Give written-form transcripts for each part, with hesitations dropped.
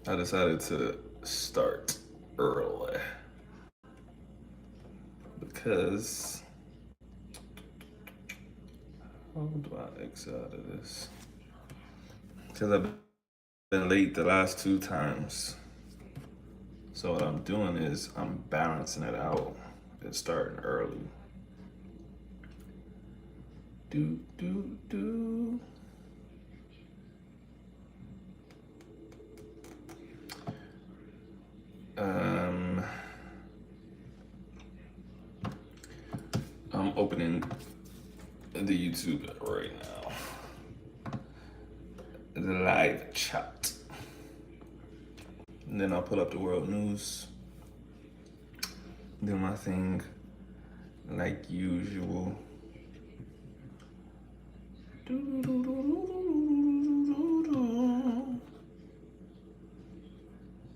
I decided to start early because how do I exit out of this? Because I've been late the last two times. So what I'm doing is I'm balancing it out and starting early. Do do do. Um, I'm opening the YouTube right now. The live chat. And then I'll pull up the world news. Do my thing like usual.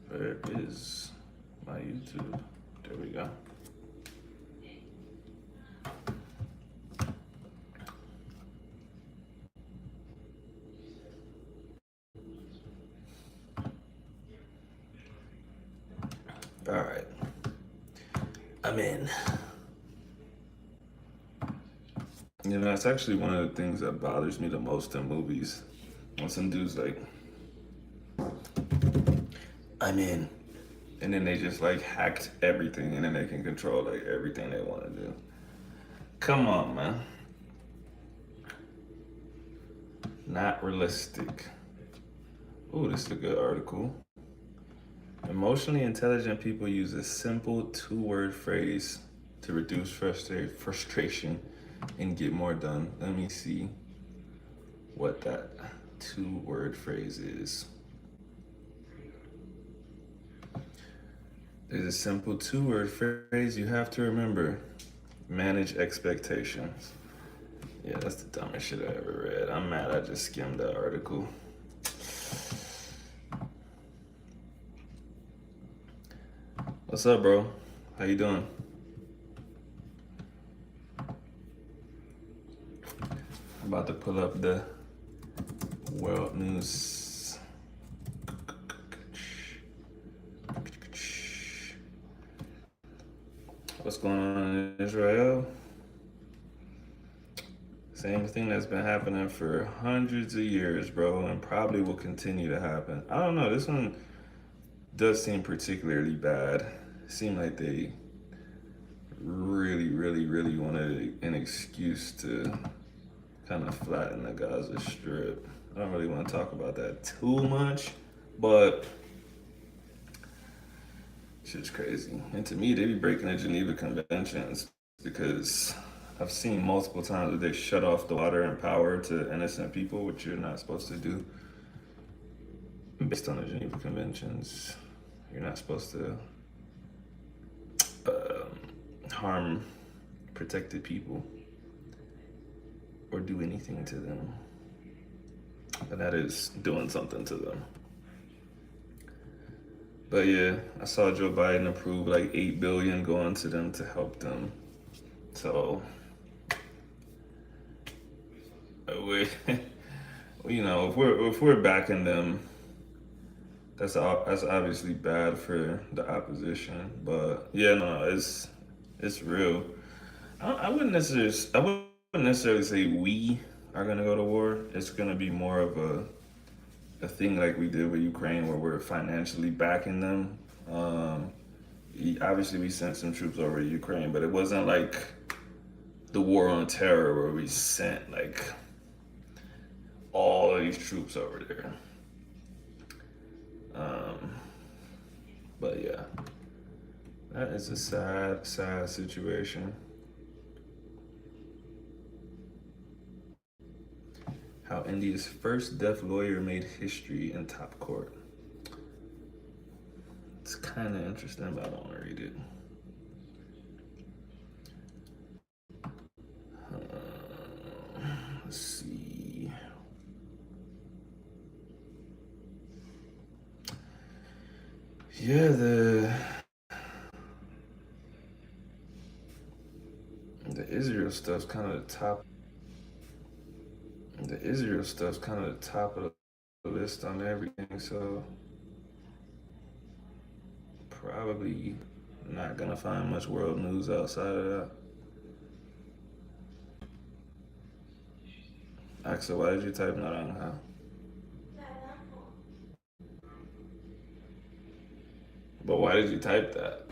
Where is my YouTube? There we go. All right. I'm in. You know, that's actually one of the things that bothers me the most in movies. When some dude's like, I'm in. And then they just like hacked everything and then they can control like everything they want to do. Come on, man. Not realistic. Ooh, this is a good article. Emotionally intelligent people use a simple two-word phrase to reduce frustration and get more done. Let me see what that two-word phrase is. There's a simple two-word phrase you have to remember. Manage expectations. Yeah, that's the dumbest shit I ever read. I'm mad I just skimmed that article. What's up, bro? How you doing? I'm about to pull up the world news. What's going on in Israel? Same thing that's been happening for hundreds of years, bro, and probably will continue to happen. I don't know. This one does seem particularly bad. It seemed like they really wanted an excuse to kind of flatten the Gaza Strip. I don't really want to talk about that too much, but shit's crazy. And to me, they be breaking the Geneva Conventions because I've seen multiple times that they shut off the water and power to innocent people, which you're not supposed to do. Based on the Geneva Conventions, you're not supposed to harm protected people or do anything to them. And that is doing something to them. But yeah, I saw Joe Biden approve like 8 billion going to them to help them. So we, you know, if we're backing them, that's obviously bad for the opposition. But yeah, no, it's real. I wouldn't necessarily say we are gonna go to war. It's gonna be more of a thing like we did with Ukraine, where we're financially backing them. Um, Obviously, we sent some troops over to Ukraine, but it wasn't like the war on terror where we sent like all of these troops over there. Um, but yeah, that is a sad situation. How India's first deaf lawyer made history in top court. It's kind of interesting, but I don't want to read it. Let's see. Yeah, the Israel stuff's kind of the top. The Israel stuff's kind of the top of the list on everything. So probably not gonna find much world news outside of that. Axel, why did you type naranja? But why did you type that?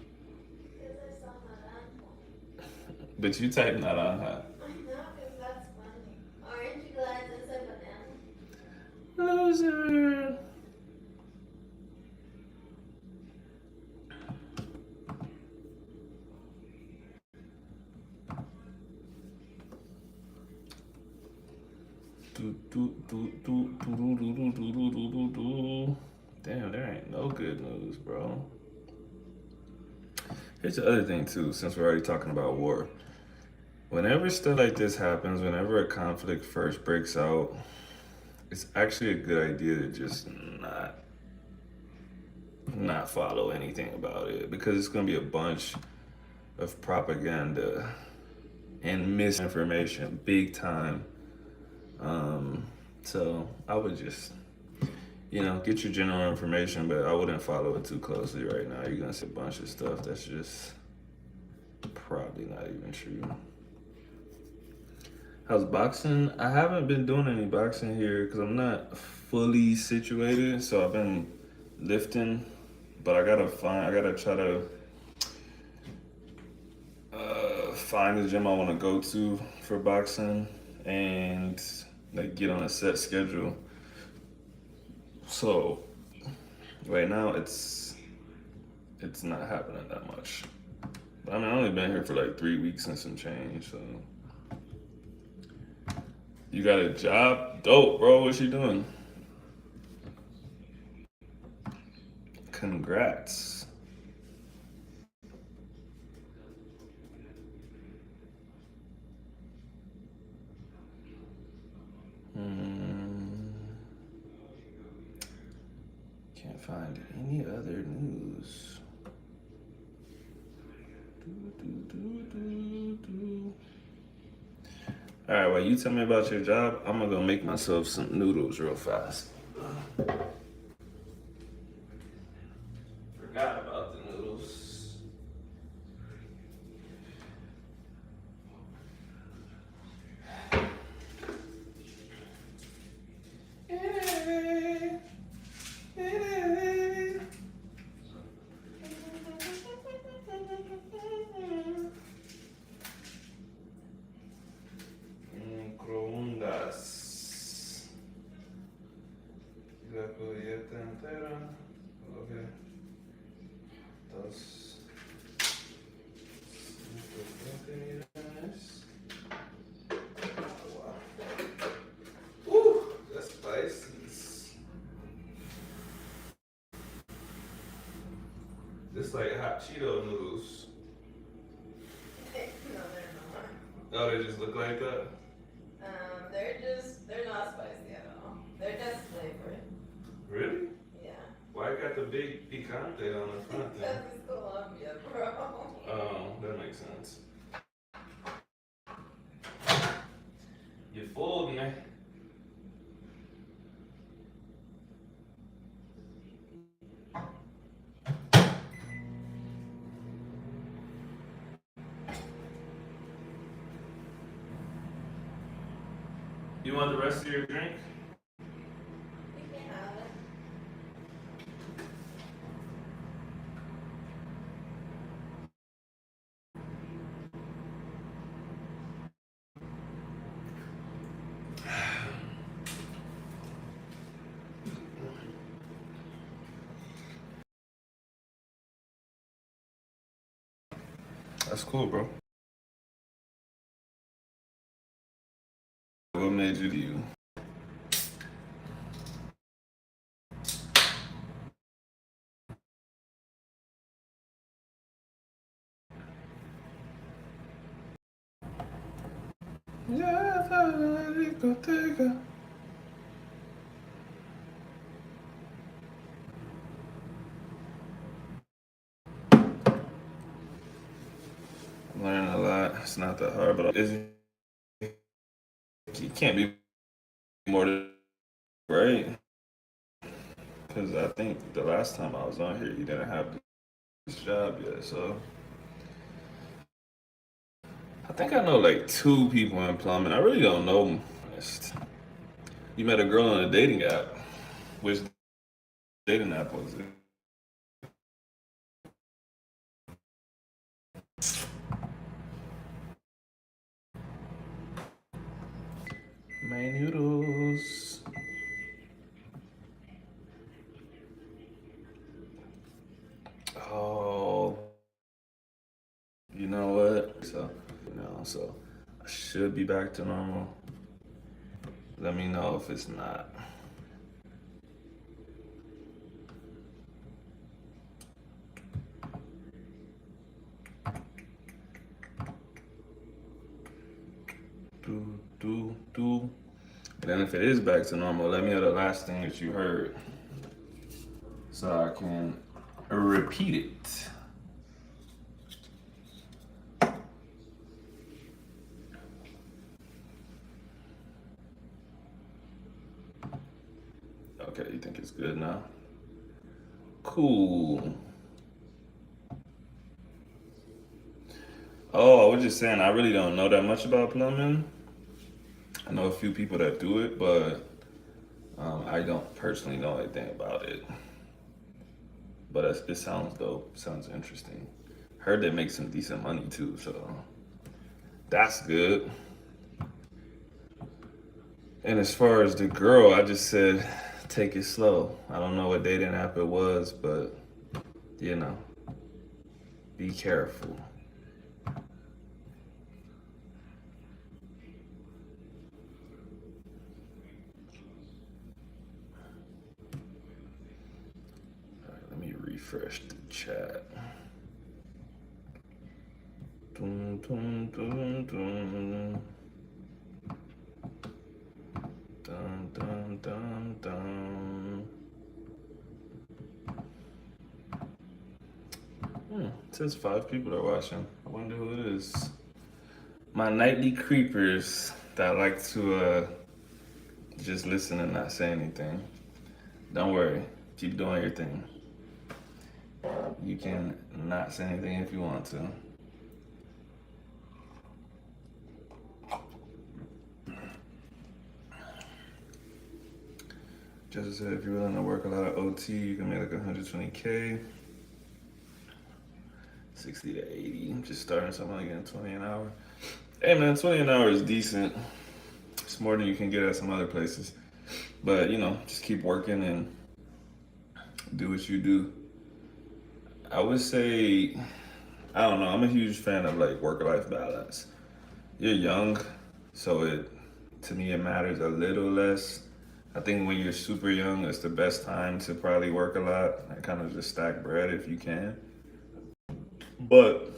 But you typed naranja. Loser. Damn, there ain't no good news, bro. Here's the other thing too, since we're already talking about war. Whenever stuff like this happens, whenever a conflict first breaks out, it's actually a good idea to just not follow anything about it because it's gonna be a bunch of propaganda and misinformation, big time. So I would just, get your general information, but I wouldn't follow it too closely right now. You're gonna see a bunch of stuff that's just probably not even true. How's boxing? I haven't been doing any boxing here because I'm not fully situated. So I've been lifting, but I gotta try to find the gym I want to go to for boxing and like get on a set schedule. So right now it's not happening that much. I mean, I've only been here for like 3 weeks and some change. So you got a job? Dope, bro. What you doing? Congrats. Hmm. Can't find any other news. All right, while you tell me about your job, I'm gonna go make myself some noodles real fast. Forgot about the noodles. Microondas. La cubierta entera. Ok. Dos. 120 unidades. Oh, wow. Ooh, that's spicy. This like hot Cheeto noodles. No, they're not. Oh, they just look like that? They're not spicy at all. They're just flavored. Really? Yeah. Why got the big picante on the front then? Because it's Colombia, bro. Oh, that makes sense. You fooled me. You want the rest of your drink? You can have it. That's cool, bro. What made you do you? I'm learning a lot. It's not that hard, but it can't be more than right. Because I think the last time I was on here, you didn't have this job yet, so I think I know like two people in plumbing. I really don't know. You met a girl on a dating app. Which dating app was it? My noodles. Oh, you know what? So I should be back to normal. Let me know if it's not. Do. And then if it is back to normal, let me know the last thing that you heard so I can repeat it. Okay, you think it's good now? Cool. Oh, I was just saying, I really don't know that much about plumbing. I know a few people that do it, but I don't personally know anything about it. But it sounds dope. Sounds interesting. Heard they make some decent money too, so that's good. And as far as the girl, I just said take it slow. I don't know what dating app it was, but you know, be careful. All right, let me refresh the chat. Dun, dun, dun, dun. Dun, dun, dun, dun. It says 5 people are watching. I wonder who it is. My nightly creepers that like to just listen and not say anything. Don't worry. Keep doing your thing. You can not say anything if you want to. Just said if you're willing to work a lot of OT, you can make like 120K, 60 to 80. Just starting something like getting 20 an hour. Hey man, 20 an hour is decent. It's more than you can get at some other places. But you know, just keep working and do what you do. I would say, I don't know, I'm a huge fan of like work-life balance. You're young, so to me it matters a little less. I think when you're super young, it's the best time to probably work a lot and kind of just stack bread if you can. But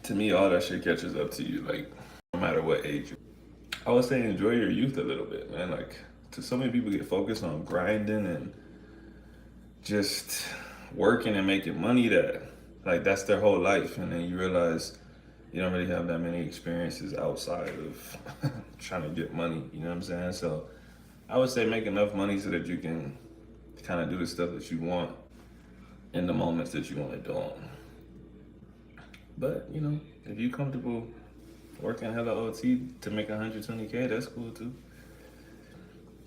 to me, all that shit catches up to you, like no matter what age. I would say enjoy your youth a little bit, man. Like, to so many people get focused on grinding and just working and making money that, like, that's their whole life, and then you realize you don't really have that many experiences outside of trying to get money. You know what I'm saying? So I would say make enough money so that you can kind of do the stuff that you want in the moments that you want to do them. But you know, if you're comfortable working hella OT to make 120K, that's cool too.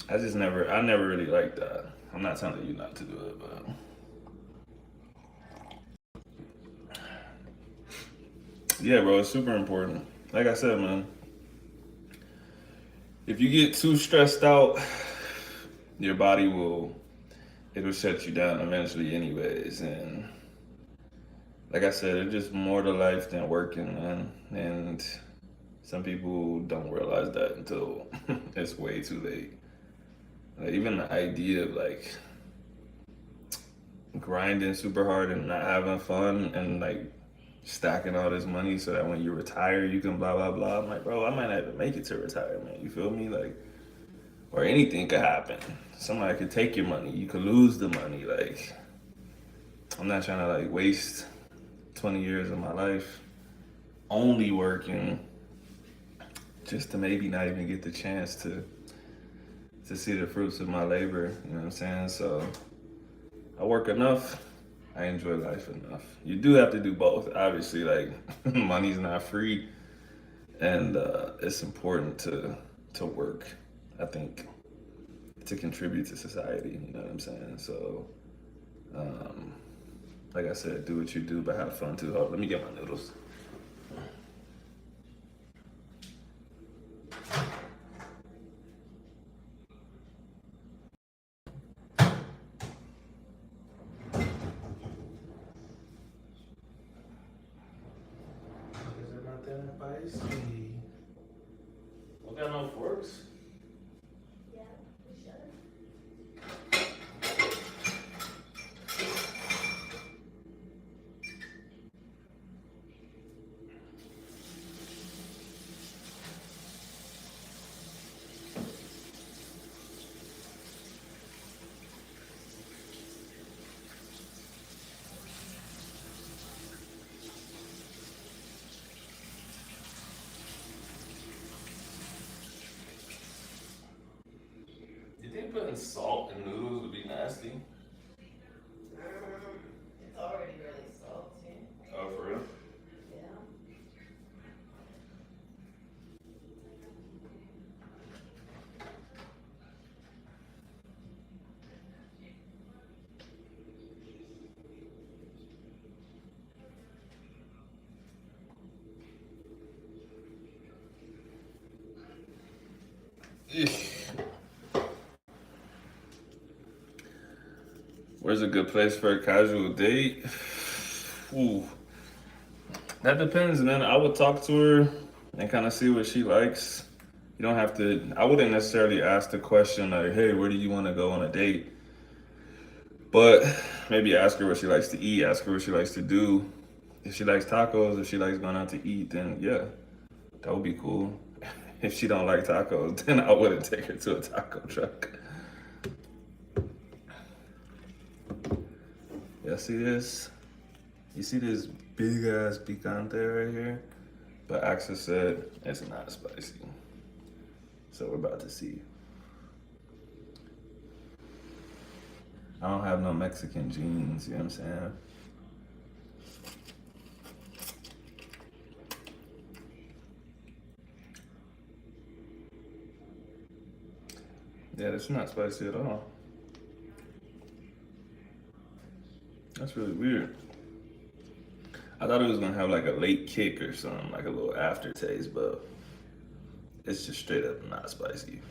I never really liked that. I'm not telling you not to do it, but yeah, bro, it's super important. Like I said, man, if you get too stressed out, your body it'll shut you down eventually, anyways. And like I said, it's just more to life than working, man. And some people don't realize that until it's way too late. Like, even the idea of like grinding super hard and not having fun and like stacking all this money so that when you retire you can blah blah blah. I'm like, bro, I might not even make it to retirement. You feel me? Like, or anything could happen. Somebody could take your money. You could lose the money. Like, I'm not trying to like waste 20 years of my life only working just to maybe not even get the chance to see the fruits of my labor. You know what I'm saying? So I work enough I enjoy life enough. You do have to do both. Obviously, like money's not free, and it's important to work. I think to contribute to society. You know what I'm saying? So, um, like I said, do what you do, but have fun too. Oh, let me get my noodles. Is it not that spicy? We got no forks. You think putting salt in noodles would be nasty? It's already really salty. Oh, for real? Yeah. Where's a good place for a casual date? Ooh, that depends, man. I would talk to her and kind of see what she likes. You don't have to. I wouldn't necessarily ask the question like, "Hey, where do you want to go on a date?" But maybe ask her what she likes to eat. Ask her what she likes to do. If she likes tacos, if she likes going out to eat, then yeah, that would be cool. If she don't like tacos, then I wouldn't take her to a taco truck. Y'all see this? You see this big ass picante right here? But Axel said it's not spicy. So we're about to see. I don't have no Mexican genes, you know what I'm saying? Yeah, it's not spicy at all. That's really weird. I thought it was gonna have like a late kick or something, like a little aftertaste, but it's just straight up not spicy.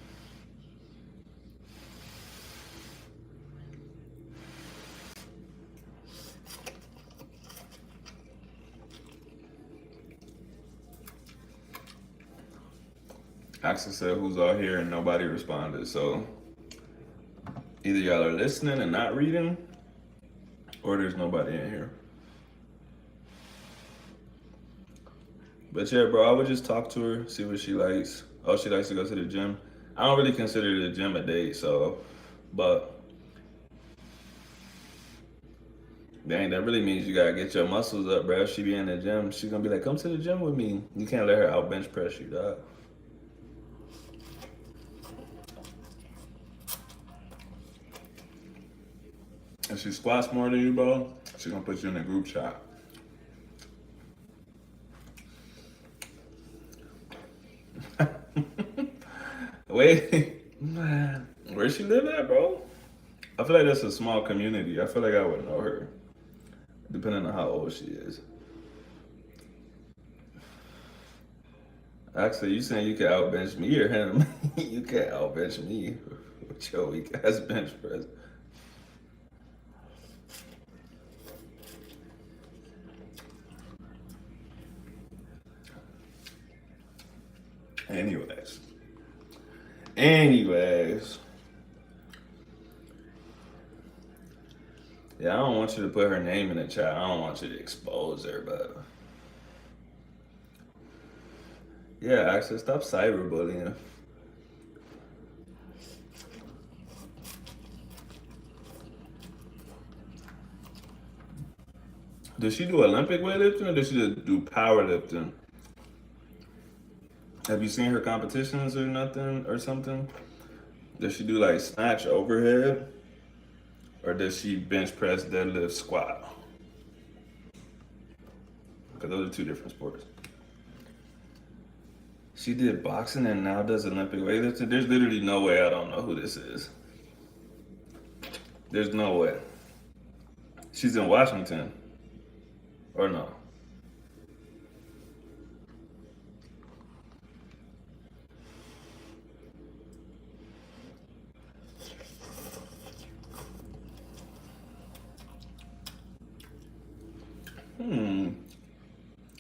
Axel said, "Who's all here?" and nobody responded. So either y'all are listening and not reading, or there's nobody in here. But yeah, bro, I would just talk to her, see what she likes. Oh, she likes to go to the gym. I don't really consider the gym a date, so, but dang, that really means you gotta get your muscles up, bro. If she be in the gym, she's gonna be like, "Come to the gym with me." You can't let her out bench press you, dog. If she squats more than you, bro, she's gonna put you in a group shot. Wait, where she live at, bro? I feel like that's a small community. I feel like I would know her, depending on how old she is. Actually, you saying you can outbench me or him? You can't outbench me with your weak ass bench press. Anyways, anyways, yeah, I don't want you to put her name in the chat. I don't want you to expose her, but yeah, actually, stop cyberbullying. Does she do Olympic weightlifting or does she just do powerlifting? Have you seen her competitions or nothing or something? Does she do like snatch overhead? Or does she bench press, deadlift, squat? Because those are two different sports. She did boxing and now does Olympic weightlifting. There's literally no way I don't know who this is. There's no way. She's in Washington. Or no?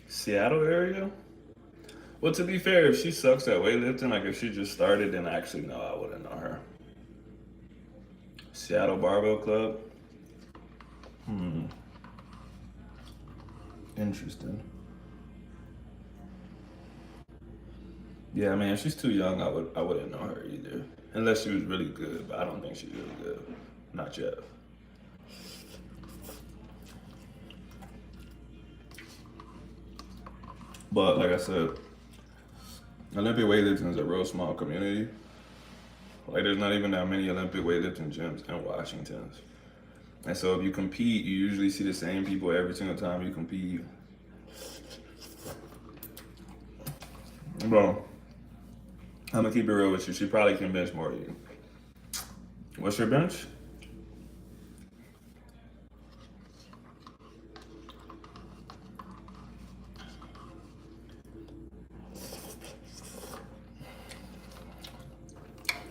Seattle area? Well, to be fair, if she sucks at weightlifting, like if she just started, then actually, no, I wouldn't know her. Seattle Barbell Club? Interesting. Yeah, I mean, if she's too young, I wouldn't know her either. Unless she was really good, but I don't think she's really good. Not yet. But like I said, Olympic weightlifting is a real small community. Like there's not even that many Olympic weightlifting gyms in Washington. And so if you compete, you usually see the same people every single time you compete. Bro, I'm gonna keep it real with you. She probably can bench more than you. What's your bench?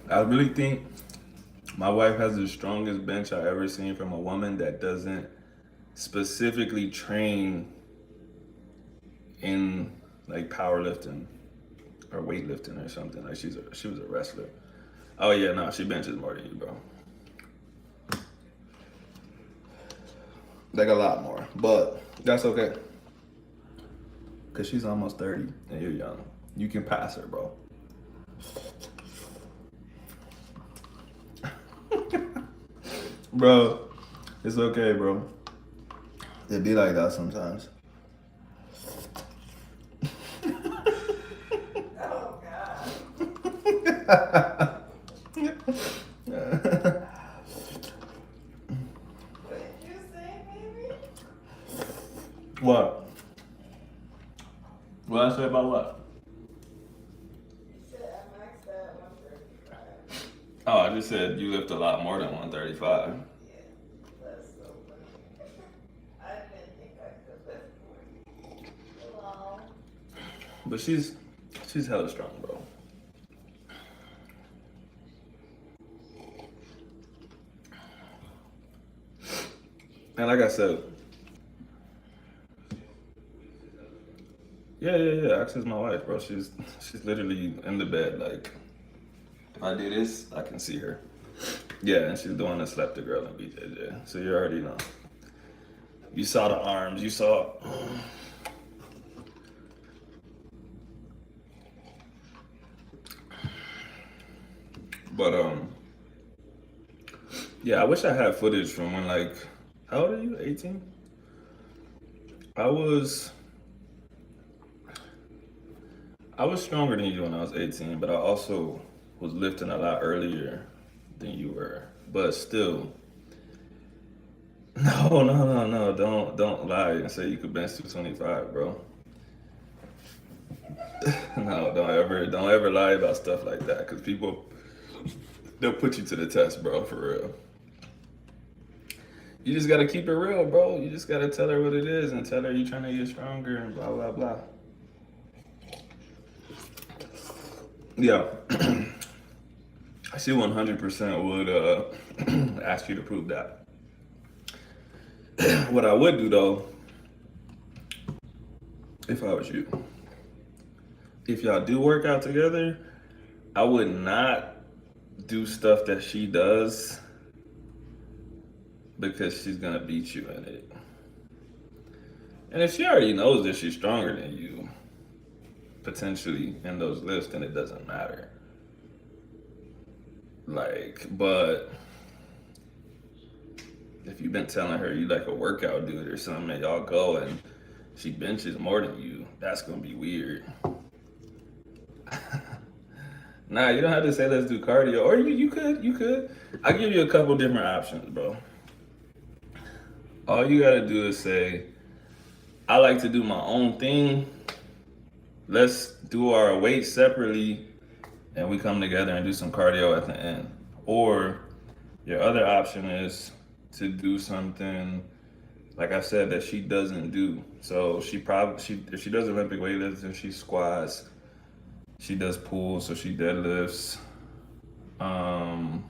I really think my wife has the strongest bench I ever seen from a woman that doesn't specifically train in like powerlifting or weightlifting or something. Like she was a wrestler. Oh yeah, no, she benches more than you, bro. Like a lot more, but that's okay. Cause she's almost 30 and you're young. You can pass her, bro. Bro, it's okay, bro. It be like that sometimes. Oh God. What did you say, baby? What? What I say about what? You said I maxed out 135. Oh, I just said you lift a lot more than 135. Yeah, that's so funny. I didn't think I could lift more. Hello. But she's hella strong, bro. And like I said, yeah. Access my wife, bro. She's literally in the bed. Like if I do this, I can see her. Yeah, and she's the one that slept the girl in BJJ. So you already know. You saw the arms. You saw. But yeah. I wish I had footage from when like, how old are you? 18. I was I was stronger than you when I was 18, but I also was lifting a lot earlier than you were. But still, no. Don't lie and say you could bench 225, bro. No, don't ever lie about stuff like that, because people they'll put you to the test, bro, for real. You just gotta keep it real, bro. You just gotta tell her what it is and tell her you're trying to get stronger and blah blah blah. Yeah. She 100% would ask you to prove that. What I would do though, if I was you, if y'all do work out together, I would not do stuff that she does because she's gonna beat you in it. And if she already knows that she's stronger than you, potentially in those lifts, then it doesn't matter. Like, but if you've been telling her you like a workout dude or something and y'all go and she benches more than you, that's gonna be weird. Nah, you don't have to say let's do cardio. Or you could. I give you a couple different options, bro. All you gotta do is say, I like to do my own thing. Let's do our weights separately and we come together and do some cardio at the end. Or your other option is to do something like I said that she doesn't do. So she if she does Olympic weightlifting, she squats, she does pulls, so she deadlifts. Um,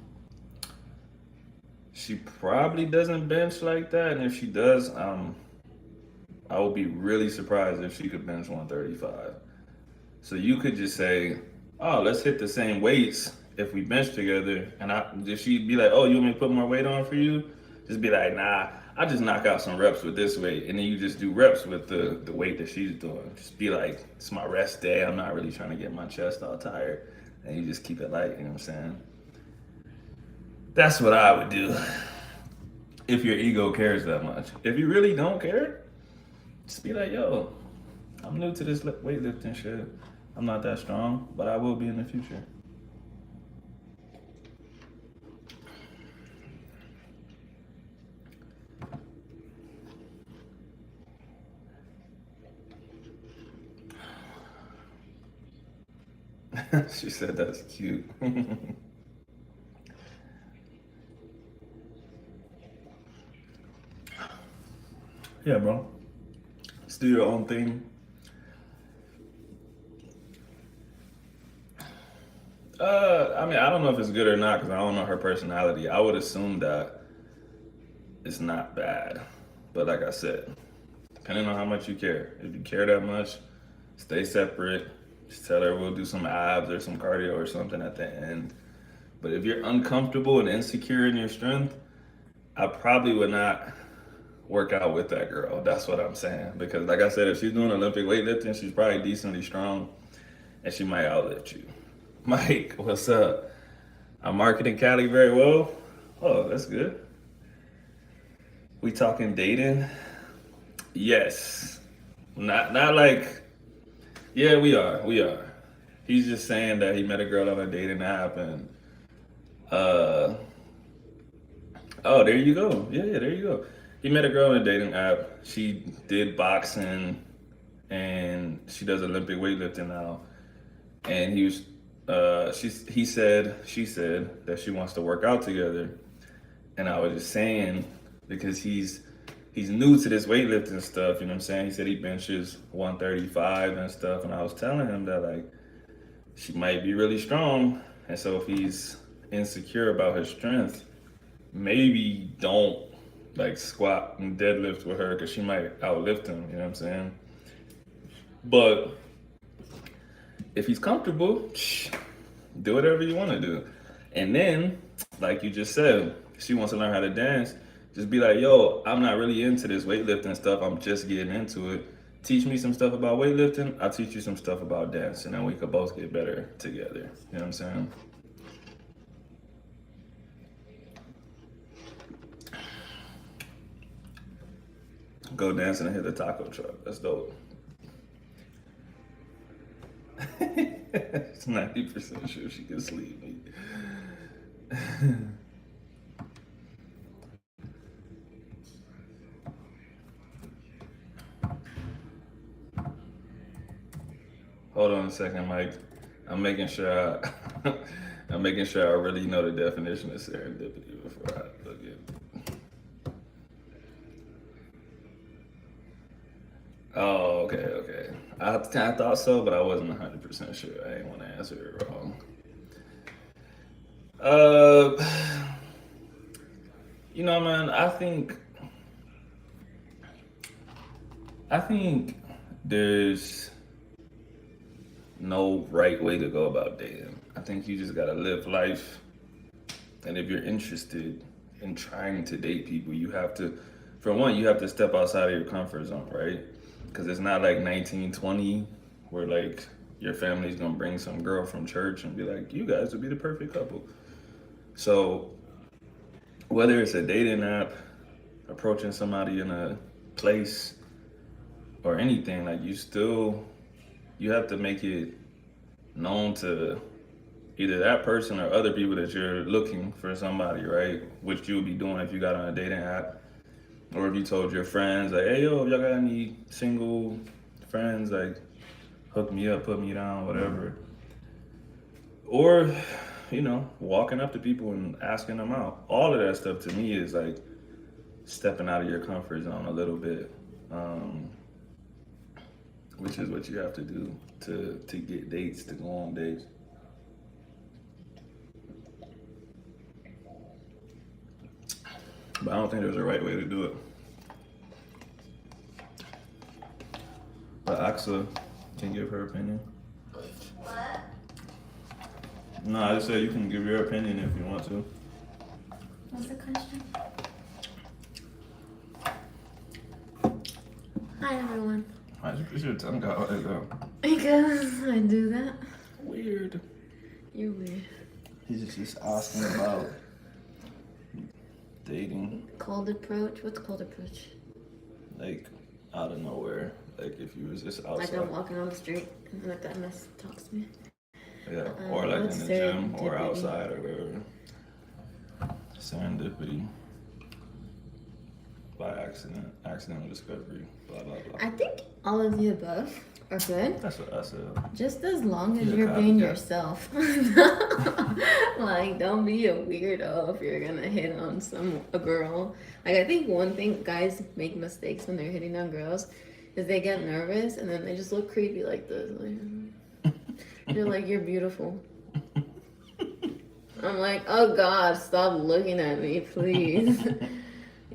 she probably doesn't bench like that, and if she does, I would be really surprised if she could bench 135. So you could just say, "Oh, let's hit the same weights if we bench together." And if she'd be like, "Oh, you want me to put more weight on for you?" Just be like, "Nah, I just knock out some reps with this weight," and then you just do reps with the weight that she's doing. Just be like, "It's my rest day. I'm not really trying to get my chest all tired," and you just keep it light. You know what I'm saying? That's what I would do if your ego cares that much. If you really don't care, just be like, "Yo, I'm new to this weightlifting shit. I'm not that strong, but I will be in the future." She said that's cute. Yeah, bro. Just do your own thing. I mean, I don't know if it's good or not because I don't know her personality. I would assume that it's not bad. But like I said, depending on how much you care. If you care that much, stay separate. Just tell her we'll do some abs or some cardio or something at the end. But if you're uncomfortable and insecure in your strength, I probably would not work out with that girl. That's what I'm saying. Because like I said, if she's doing Olympic weightlifting, she's probably decently strong and she might outlift you. Mike, what's up? I'm marketing Cali very well. Oh, that's good. We talking dating? Yes. Not like, yeah, we are. We are. He's just saying that he met a girl on a dating app and uh oh, there you go. Yeah, there you go. He met a girl on a dating app. She did boxing and she does Olympic weightlifting now. And she said that she wants to work out together. And I was just saying because he's new to this weightlifting stuff, you know what I'm saying? He said he benches 135 and stuff, and I was telling him that like she might be really strong, and so if he's insecure about his strength, maybe don't like squat and deadlift with her because she might outlift him, you know what I'm saying? But if he's comfortable, do whatever you want to do. And then, like you just said, she wants to learn how to dance. Just be like, yo, I'm not really into this weightlifting stuff. I'm just getting into it. Teach me some stuff about weightlifting. I'll teach you some stuff about dance. And then we could both get better together. You know what I'm saying? Go dancing and hit the taco truck. That's dope. It's 90% sure she can sleep. Hold on a second, Mike. I'm making sure I, I'm making sure I really know the definition of serendipity before I look at. Oh, okay, okay. I kind of thought so, but I wasn't 100% sure. I didn't want to answer it wrong. Uh, man, I think there's no right way to go about dating. I think you just gotta live life. And if you're interested in trying to date people, for one, you have to step outside of your comfort zone, right? Because it's not like 1920 where like your family's gonna bring some girl from church and be like, you guys would be the perfect couple. So whether it's a dating app, approaching somebody in a place, or anything, like you have to make it known to either that person or other people that you're looking for somebody, right? Which you would be doing if you got on a dating app. Or if you told your friends, like, hey, yo, if y'all got any single friends, like, hook me up, put me down, whatever. Or, walking up to people and asking them out. All of that stuff to me is like stepping out of your comfort zone a little bit, um, which is what you have to do to get dates, to go on dates. But I don't think there's a right way to do it. But Axa can give her opinion. What? No, I just said you can give your opinion if you want to. What's the question? Hi everyone. Why'd you put your tongue out like that? Because I do that. Weird. You're weird. He's just asking about dating, Cold approach? What's cold approach? like, out of nowhere. Like, if you was just Like outside. I'm walking on the street and like that mess talks to me. Yeah, or like in what's the gym or serendipity? outside or whatever. Serendipity. By accident, accidental discovery, blah, blah, blah. I think all of the above are good. That's what I said. Just as long as You're a you're being copycat. yourself. Like, don't be a weirdo if you're gonna hit on a girl. Like, I think one thing guys make mistakes when they're hitting on girls is they get nervous and then they just look creepy like this. Like, you're like, you're beautiful. I'm like, oh God, stop looking at me, please.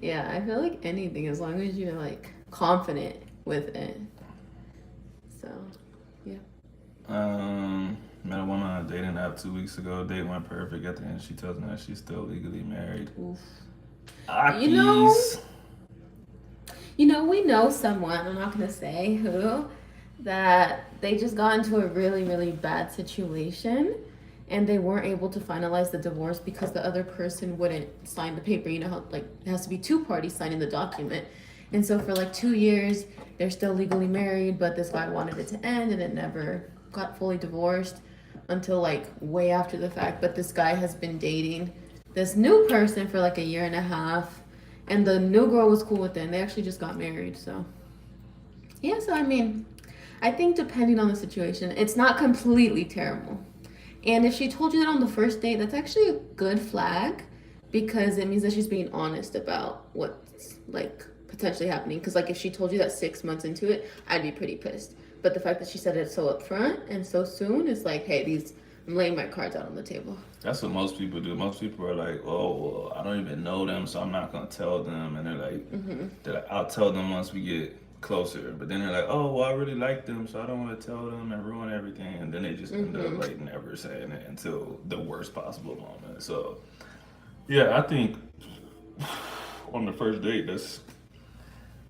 Yeah, I feel like anything, as long as you're like confident with it. So, yeah. Met a woman on a dating app 2 weeks ago. Date went perfect. At the end, she tells me that she's still legally married. Oof. Akis. We know someone, I'm not gonna say who, that they just got into a really, really bad situation and they weren't able to finalize the divorce because the other person wouldn't sign the paper. You know how like it has to be two parties signing the document. And so for like 2 years, they're still legally married, but this guy wanted it to end and it never got fully divorced until like way after the fact. But this guy has been dating this new person for like a year and a half, and the new girl was cool with it, and they actually just got married. So yeah, so I mean, I think depending on the situation, it's not completely terrible. And if she told you that on the first date, that's actually a good flag because it means that she's being honest about what's like potentially happening. Because like if she told you that 6 months into it, I'd be pretty pissed. But the fact that she said it so upfront and so soon is like, hey, I'm laying my cards out on the table. That's what most people do. Most people are like, oh, well, I don't even know them, so I'm not going to tell them. And they're like, I'll tell them once we get closer. But then they're like, oh, well, I really like them, so I don't want to tell them and ruin everything. And then they just end up like never saying it until the worst possible moment. So, yeah, I think on the first date, that's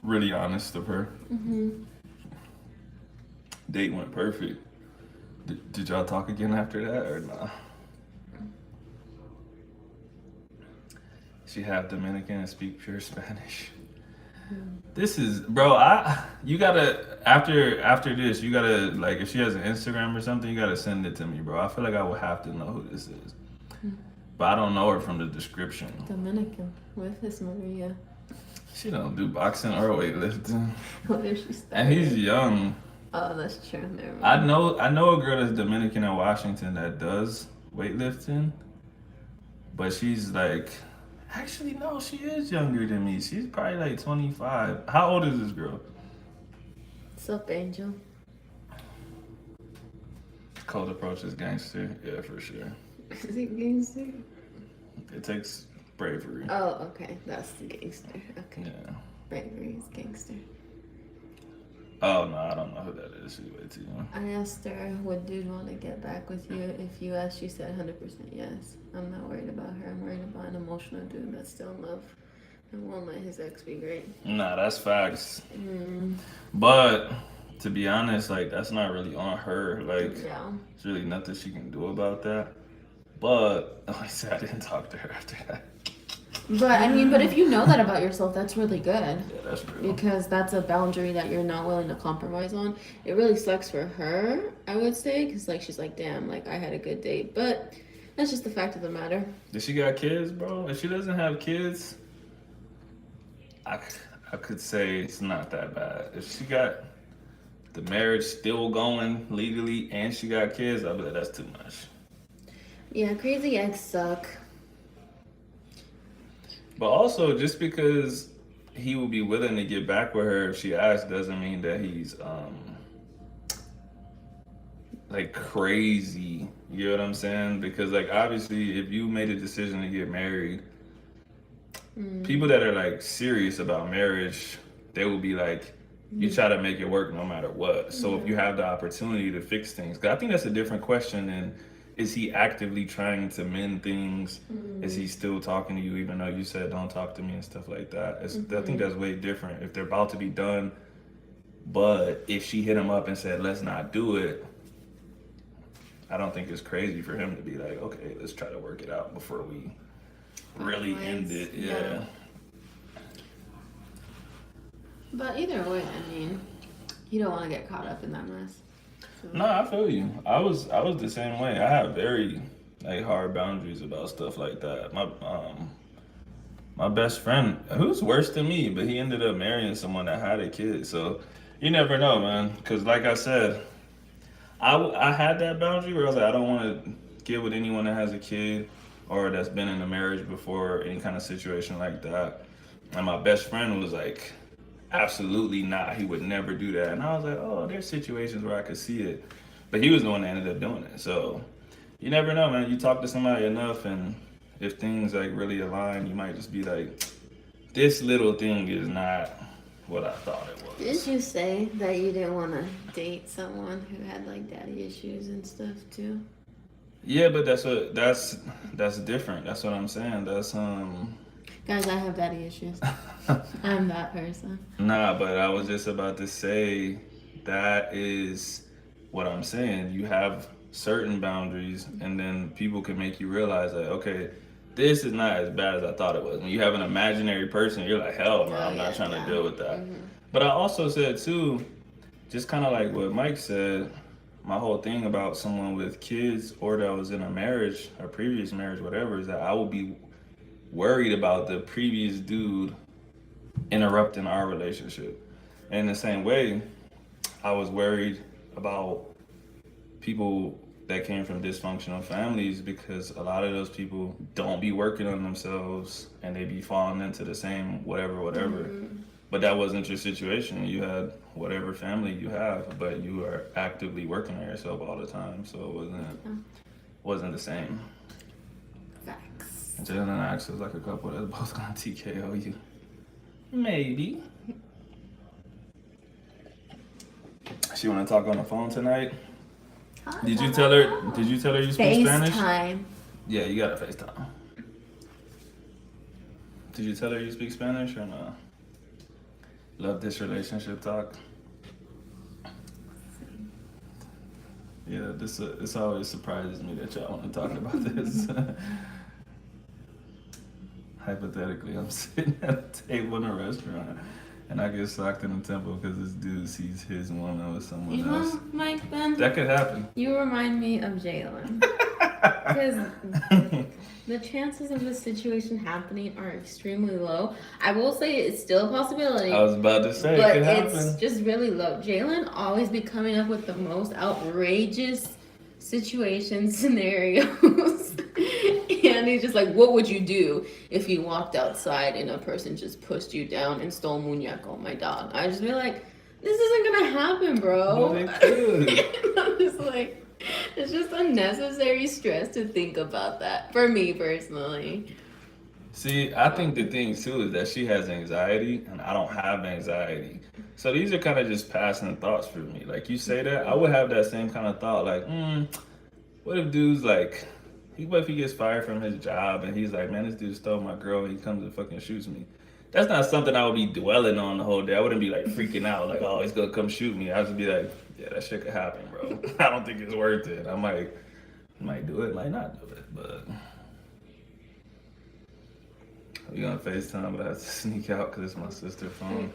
really honest of her. Date went perfect. Did y'all talk again after that or nah? She half Dominican and speak pure Spanish. This is, bro. You gotta after this, you gotta like if she has an Instagram or something, you gotta send it to me, bro. I feel like I would have to know who this is, but I don't know her from the description. Dominican with his Maria. She don't do boxing or weightlifting, What if she started? and he's young. Oh, that's true. Never mind. I know a girl that's Dominican in Washington that does weightlifting, but she's like, actually no, she is younger than me. She's probably like 25. How old is this girl? What's up, Angel? Cold approach is gangster, yeah, for sure. Is he gangster? It takes bravery. Oh, okay. That's the gangster. Okay. Yeah. Bravery is gangster. Oh no, I don't know who that is. She's way too young. I asked her, would dude want to get back with you? If you asked, she said 100% yes. I'm not worried about her. I'm worried about an emotional dude that's still in love and won't let his ex be great. Nah, that's facts. But to be honest, like that's not really on her. Like, Yeah. there's really nothing she can do about that. But I said I didn't talk to her after that. But I mean, but if you know that about yourself, that's really good. Yeah, that's real. Because that's a boundary that you're not willing to compromise on. It really sucks for her, I would say, because like she's like, damn, like I had a good date. But that's just the fact of the matter. Does she got kids, bro? If she doesn't have kids, I, I could say it's not that bad. If she got the marriage still going legally and she got kids, I'd be like, that's too much. Yeah, crazy eggs suck. But also, just because he will be willing to get back with her if she asks doesn't mean that he's like crazy. You know what I'm saying? Because like obviously, if you made a decision to get married, people that are like serious about marriage, they will be like, you try to make it work no matter what. So if you have the opportunity to fix things, 'cause I think that's a different question than is he actively trying to mend things? Is he still talking to you even though you said don't talk to me and stuff like that? I think that's way different. If they're about to be done, but if she hit him up and said let's not do it, I don't think it's crazy for him to be like, okay, let's try to work it out before we really end it. Yeah. But either way, I mean, you don't want to get caught up in that mess. So. No, I feel you. I was the same way. I have very like hard boundaries about stuff like that. My best friend, who's worse than me, but he ended up marrying someone that had a kid. So you never know, man. Because like I said, I had that boundary where I was like, I don't want to get with anyone that has a kid or that's been in a marriage before, any kind of situation like that. And my best friend was like, absolutely not. He would never do that. And I was like, oh, there's situations where I could see it. But he was the one that ended up doing it. So you never know, man. You talk to somebody enough, and if things like really align, you might just be like, this little thing is not what I thought it was. Didn't you say that you didn't want to date someone who had like daddy issues and stuff too? Yeah, but that's different. That's what I'm saying. That's Guys, I have daddy issues. I'm that person. Nah, but I was just about to say that is what I'm saying. You have certain boundaries, and then people can make you realize that, okay, this is not as bad as I thought it was. When you have an imaginary person, you're like, hell no, I'm not trying to deal with that. But I also said, too, just kind of like what Mike said, my whole thing about someone with kids or that was in a marriage, a previous marriage, whatever, is that I will be worried about the previous dude interrupting our relationship. And in the same way, I was worried about people that came from dysfunctional families because a lot of those people don't be working on themselves and they be falling into the same whatever. But that wasn't your situation. You had whatever family you have, but you are actively working on yourself all the time. So it wasn't the same. Facts. Jalen and Axe was like a couple that's both gonna TKO you. Maybe. She wanna talk on the phone tonight? Did you tell her you speak Spanish? FaceTime. Yeah, you gotta FaceTime. Did you tell her you speak Spanish or no? Love this relationship talk. Yeah, this always surprises me that y'all want to talk about this. Hypothetically, I'm sitting at a table in a restaurant and I get socked in the temple because this dude sees his woman with someone else. You know, Mike, Ben, That could happen. you remind me of Jalen. Because the chances of this situation happening are extremely low. I will say it's still a possibility. I was about to say, but it could it's happen. just really low. Jalen always be coming up with the most outrageous situation scenarios. And he's just like, what would you do if you walked outside and a person just pushed you down and stole Muñeco, my dog? I'd just be like, this isn't gonna happen, bro. No, they could. I'm just like, it's just unnecessary stress to think about that for me personally. See, I think the thing too is that she has anxiety and I don't have anxiety. So these are kind of just passing thoughts for me. Like you say that, I would have that same kind of thought. Like, what if dude's like, what if he gets fired from his job and he's like, man, this dude stole my girl and he comes and fucking shoots me. That's not something I would be dwelling on the whole day. I wouldn't be like freaking out like, oh, he's gonna come shoot me. I would just be like, yeah, that shit could happen, bro. I don't think it's worth it. I might do it, might not do it, but we gonna FaceTime, but I have to sneak out because it's my sister's phone.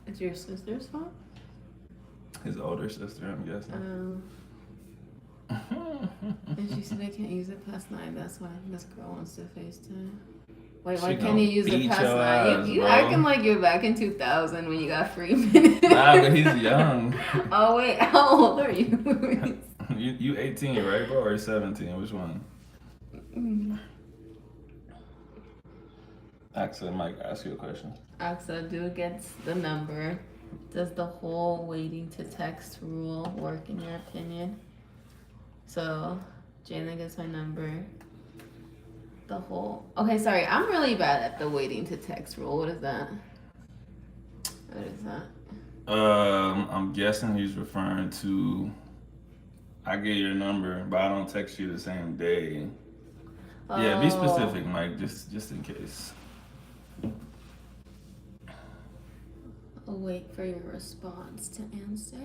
It's your sister's phone? His older sister, I'm guessing. And she said I can't use it past 9. That's why this girl wants to FaceTime. Wait, She why can't gonna you use the beat past your nine? ass, You bro. acting like you're back in 2000 when you got free minutes. Nah, but he's young. Oh wait, how old are you? You 18, right, bro, or 17? Which one? Actually, Mike, ask you a question. Axa, dude gets the number. Does the whole waiting to text rule work in your opinion? So, Jalen gets my number. The whole. Okay, sorry, I'm really bad at the waiting to text rule. What is that? What is that? I'm guessing he's referring to I get your number, but I don't text you the same day. Yeah, be specific, Mike, just in case. I'll wait for your response to answer.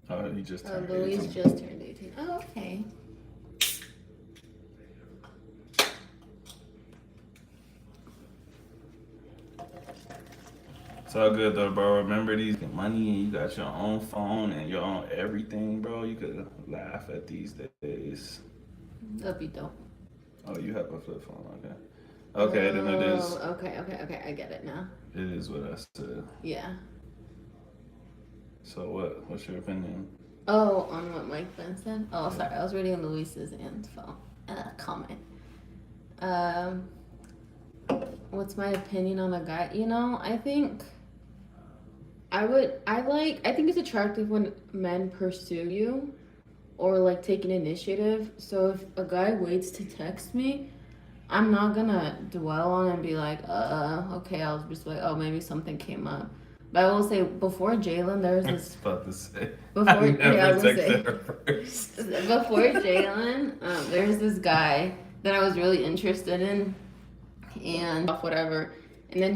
Oh, he just turned Louise 18. just turned 18. Oh, okay. It's all good though, bro. Remember these money and you got your own phone and your own everything, bro. You could laugh at these days. That'd be dope. Oh, you have a flip phone, okay. Okay, then it is. Okay. I get it now. It is what I said. Yeah. So what? What's your opinion? Oh, on what Mike Ben said? Oh, sorry. I was reading Luis's info. Comment. What's my opinion on a guy? You know, I think I think it's attractive when men pursue you or like take an initiative. So if a guy waits to text me, I'm not gonna dwell on it and be like, okay, I'll just be like, oh, maybe something came up. But I will say, before Jalen, there's I was this. about to say. Before, I never yeah, I was gonna say. texted her first. Before Jalen, there's this guy that I was really interested in, and whatever. And then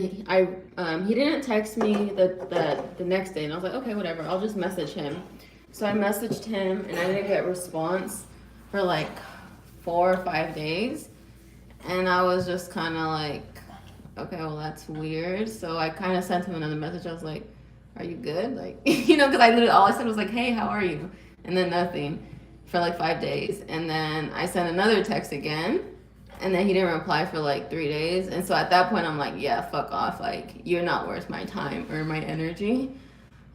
he didn't text me the next day, and I was like, okay, whatever, I'll just message him. So I messaged him, and I didn't get a response for like 4 or 5 days, and I was just kind of like, okay, well that's weird. So I kind of sent him another message. I was like, are you good? Like, you know, because I literally all I said was like, hey, how are you? And then nothing for like 5 days, and then I sent another text again. And then he didn't reply for like 3 days. And so at that point, I'm like, yeah, fuck off. Like, you're not worth my time or my energy.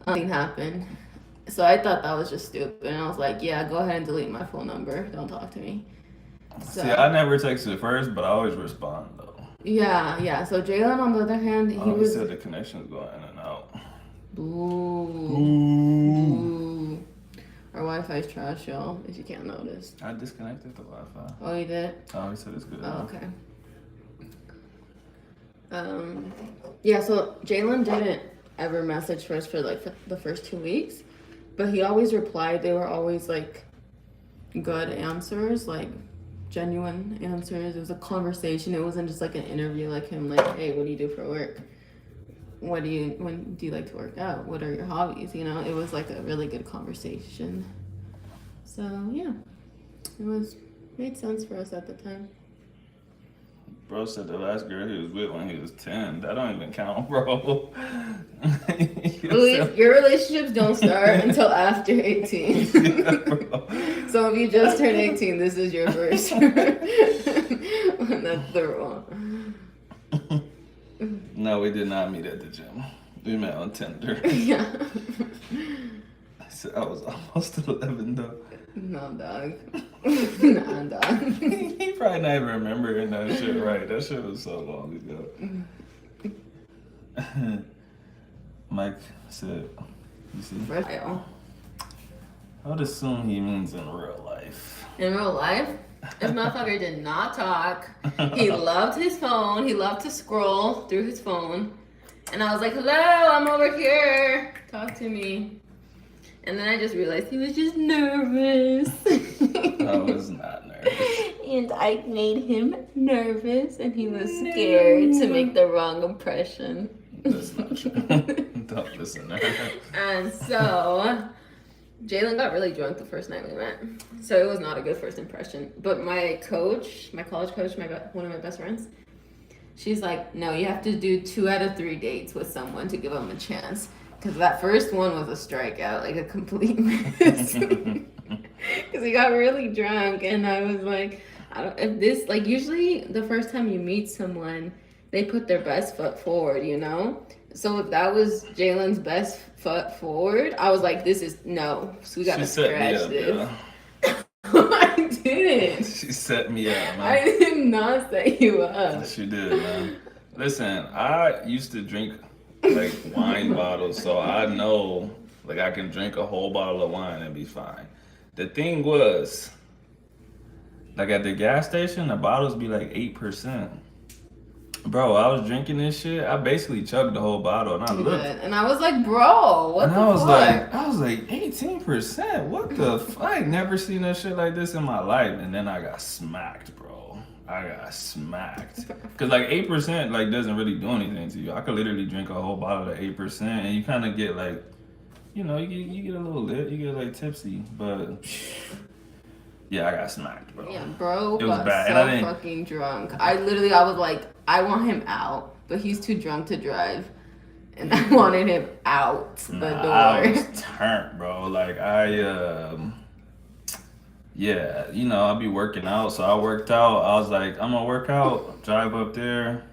Nothing happened. So I thought that was just stupid. And I was like, yeah, go ahead and delete my phone number. Don't talk to me. So, See, I never texted first, but I always respond though. Yeah. So Jalen, on the other hand, He said the connection's going in and out. Boo. Our Wi-Fi's trash, y'all, if you can't notice. I disconnected the Wi-Fi. Oh, you did? Oh, he said it's good. Oh, okay. Yeah, so Jalen didn't ever message first for like the first 2 weeks, but he always replied. They were always like good answers, like genuine answers. It was a conversation. It wasn't just like an interview, like him, like, hey, what do you do for work? When do you like to work out? What are your hobbies? You know, it was like a really good conversation. So yeah, it made sense for us at the time. Bro said the last girl he was with when he was 10. That don't even count, bro. Louis, your relationships don't start until after 18. So if you just turned 18, this is your first. That's the rule. No, we did not meet at the gym. We met on Tinder. Yeah. I said I was almost 11 though. No, dog. Nah, dog. He probably not even remembering that shit, right? That shit was so long ago. Mike said, you see? Real. I would assume he means in real life. In real life, this motherfucker did not talk. He loved his phone. He loved to scroll through his phone. And I was like, hello, I'm over here. Talk to me. And then I just realized he was just nervous. I was not nervous. And I made him nervous, and he was scared to make the wrong impression. That's not true. Don't listen to her. And so Jalen got really drunk the first night we met. So it was not a good first impression. But my coach, my college coach, one of my best friends, she's like, no, you have to do 2 out of 3 dates with someone to give them a chance. Because that first one was a strikeout, like a complete miss. Because he got really drunk, and I was like, I don't, if this, like, usually the first time you meet someone, they put their best foot forward, you know? So if that was Jalen's best foot forward, I was like, this is no. So we She gotta set me scratch up, this. yeah. I didn't. She set me up, I man. did not set you up. She did, man. Listen, I used to drink like wine bottles, so I know like I can drink a whole bottle of wine and be fine. The thing was, like at the gas station, the bottles be like 8%. Bro, I was drinking this shit. I basically chugged the whole bottle, and I looked, And I was like, bro, what and the fuck? I was like, 18%. What the fuck? I ain't never seen no shit like this in my life, and then I got smacked, bro. I got smacked. Cause like 8% like doesn't really do anything to you. I could literally drink a whole bottle of 8%, and you kind of get like, you get a little lit, you get like tipsy, but. Yeah, I got smacked, bro. Yeah, bro It was got bad. so And I didn't, fucking drunk. I was like, I want him out, but he's too drunk to drive. And I wanted him out the door. I was turned, bro. Like yeah, I'll be working out. So I worked out. I was like, I'm gonna work out, drive up there,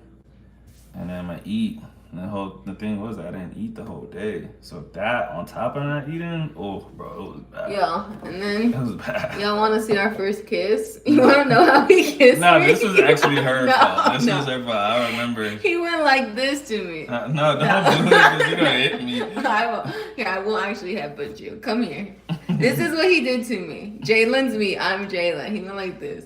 and then I'm gonna eat. And the thing was, I didn't eat the whole day. So that on top of not eating, oh, bro, it was bad. Yeah, and then It was bad. y'all want to see our first kiss? You want to know how he kissed No, me? this was actually her fault. This no. was her fault. I remember. He went like this to me. No, don't do it because you're gonna hit me. I won't actually headbutt you. Come here. This is what he did to me. Jalen's me. I'm Jalen. He went like this.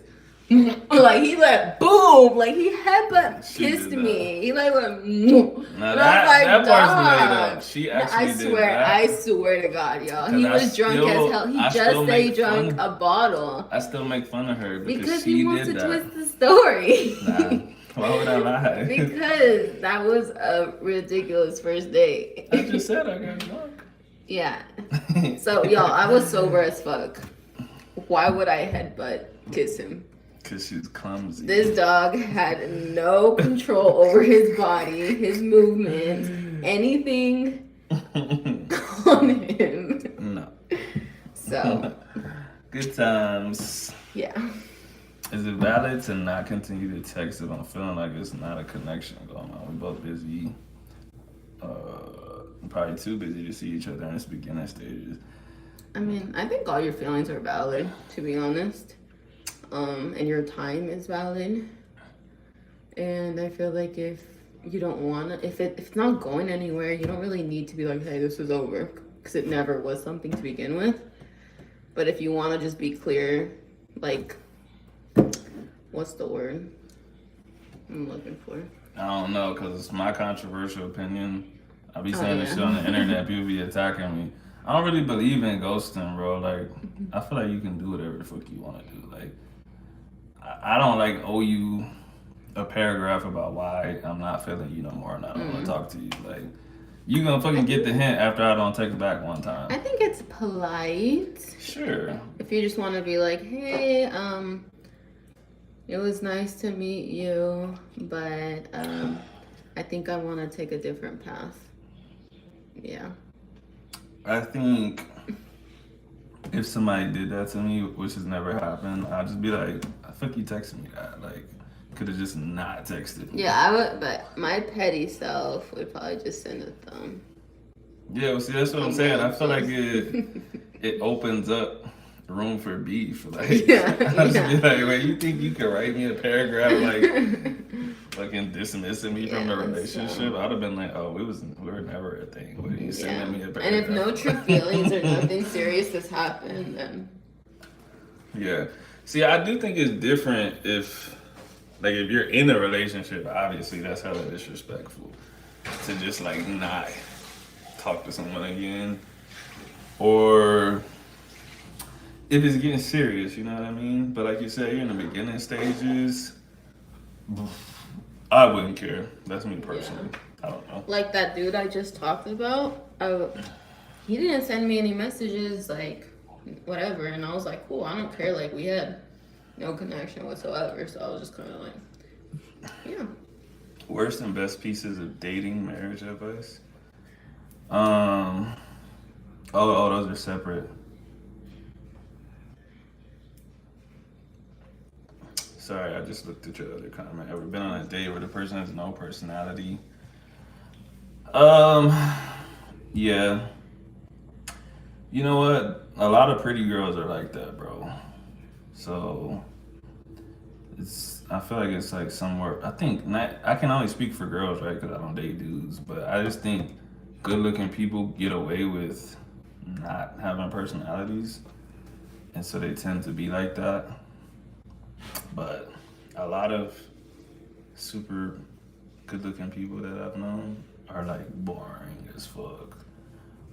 Like he like boom, like he headbutt kissed me. He like went. Now that part's made up. She actually did that. I swear to God, y'all. He was drunk as hell. He just say drunk a bottle. I still make fun of her because she he wants to did that. twist the story. Nah, why would I lie? Because that was a ridiculous first date. I just said I got drunk. Yeah. So y'all, I was sober as fuck. Why would I headbutt kiss him? Because she's clumsy. This dog had no control over his body, his movements, anything on him. No. So. Good times. Yeah. Is it valid to not continue to text if I'm feeling like it's not a connection going on? We're both busy. Probably too busy to see each other in its beginning stages. I mean, I think all your feelings are valid, to be honest. And your time is valid. And I feel like if you don't want to, if it's not going anywhere, you don't really need to be like, hey, this is over. Because it never was something to begin with. But if you want to just be clear, like, what's the word I'm looking for? I don't know, because it's my controversial opinion. I be saying this shit on the internet, people be attacking me. I don't really believe in ghosting, bro. Like, I feel like you can do whatever the fuck you want to do. Like, I don't like owe you a paragraph about why I'm not feeling you no more and I don't want to talk to you. Like, you gonna fucking get the hint after I don't text back one time. I think it's polite. Sure. If you just want to be like, hey, it was nice to meet you, but I think I want to take a different path. Yeah. I think if somebody did that to me, which has never happened, I'd just be like, I think you texted me that. Like, could have just not texted me. Yeah, I would, but my petty self would probably just send a thumb. Yeah, well, see, that's what I'm saying. I feel like it opens up room for beef. Like, I just be like, wait, you think you could write me a paragraph like fucking dismissing me from a relationship? I'd have been like, oh, we were never a thing. What are you sending me a paragraph? And if no true feelings or nothing serious has happened, then yeah. See, I do think it's different if you're in a relationship. Obviously, that's hella disrespectful to just like not talk to someone again, or if it's getting serious, you know what I mean? But like you said, you're in the beginning stages. I wouldn't care. That's me personally. Yeah. I don't know. Like that dude I just talked about, he didn't send me any messages, like, whatever. And I was like, cool, I don't care. Like, we had no connection whatsoever. So I was just kind of like, yeah. Worst and best pieces of dating marriage advice? Those are separate. Sorry, I just looked at your other comment. Ever been on a date where the person has no personality? Um, yeah. You know what? A lot of pretty girls are like that, bro. So I feel like it's like somewhere. I think not. I can only speak for girls, right? Because I don't date dudes. But I just think good-looking people get away with not having personalities, and so they tend to be like that. But a lot of super good-looking people that I've known are like boring as fuck.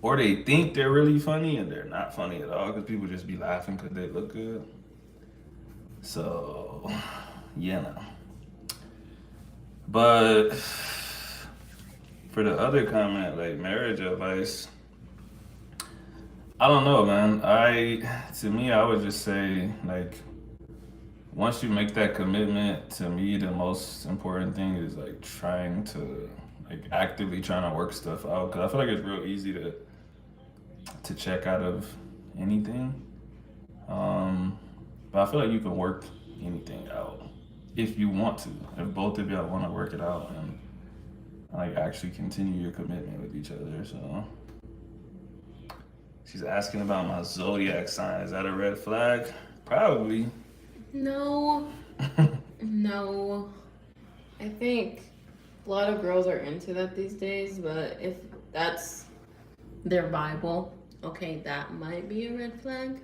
Or they think they're really funny and they're not funny at all because people just be laughing because they look good. So, yeah, no. But for the other comment, like marriage advice, I don't know, man. To me, I would just say, like, once you make that commitment, to me, the most important thing is like trying to, like, actively trying to work stuff out. Because I feel like it's real easy to check out of anything. But I feel like you can work anything out if you want to. If both of y'all want to work it out and like actually continue your commitment with each other. So she's asking about my zodiac sign. Is that a red flag? Probably. No. No. I think a lot of girls are into that these days, but if that's their Bible, okay, that might be a red flag.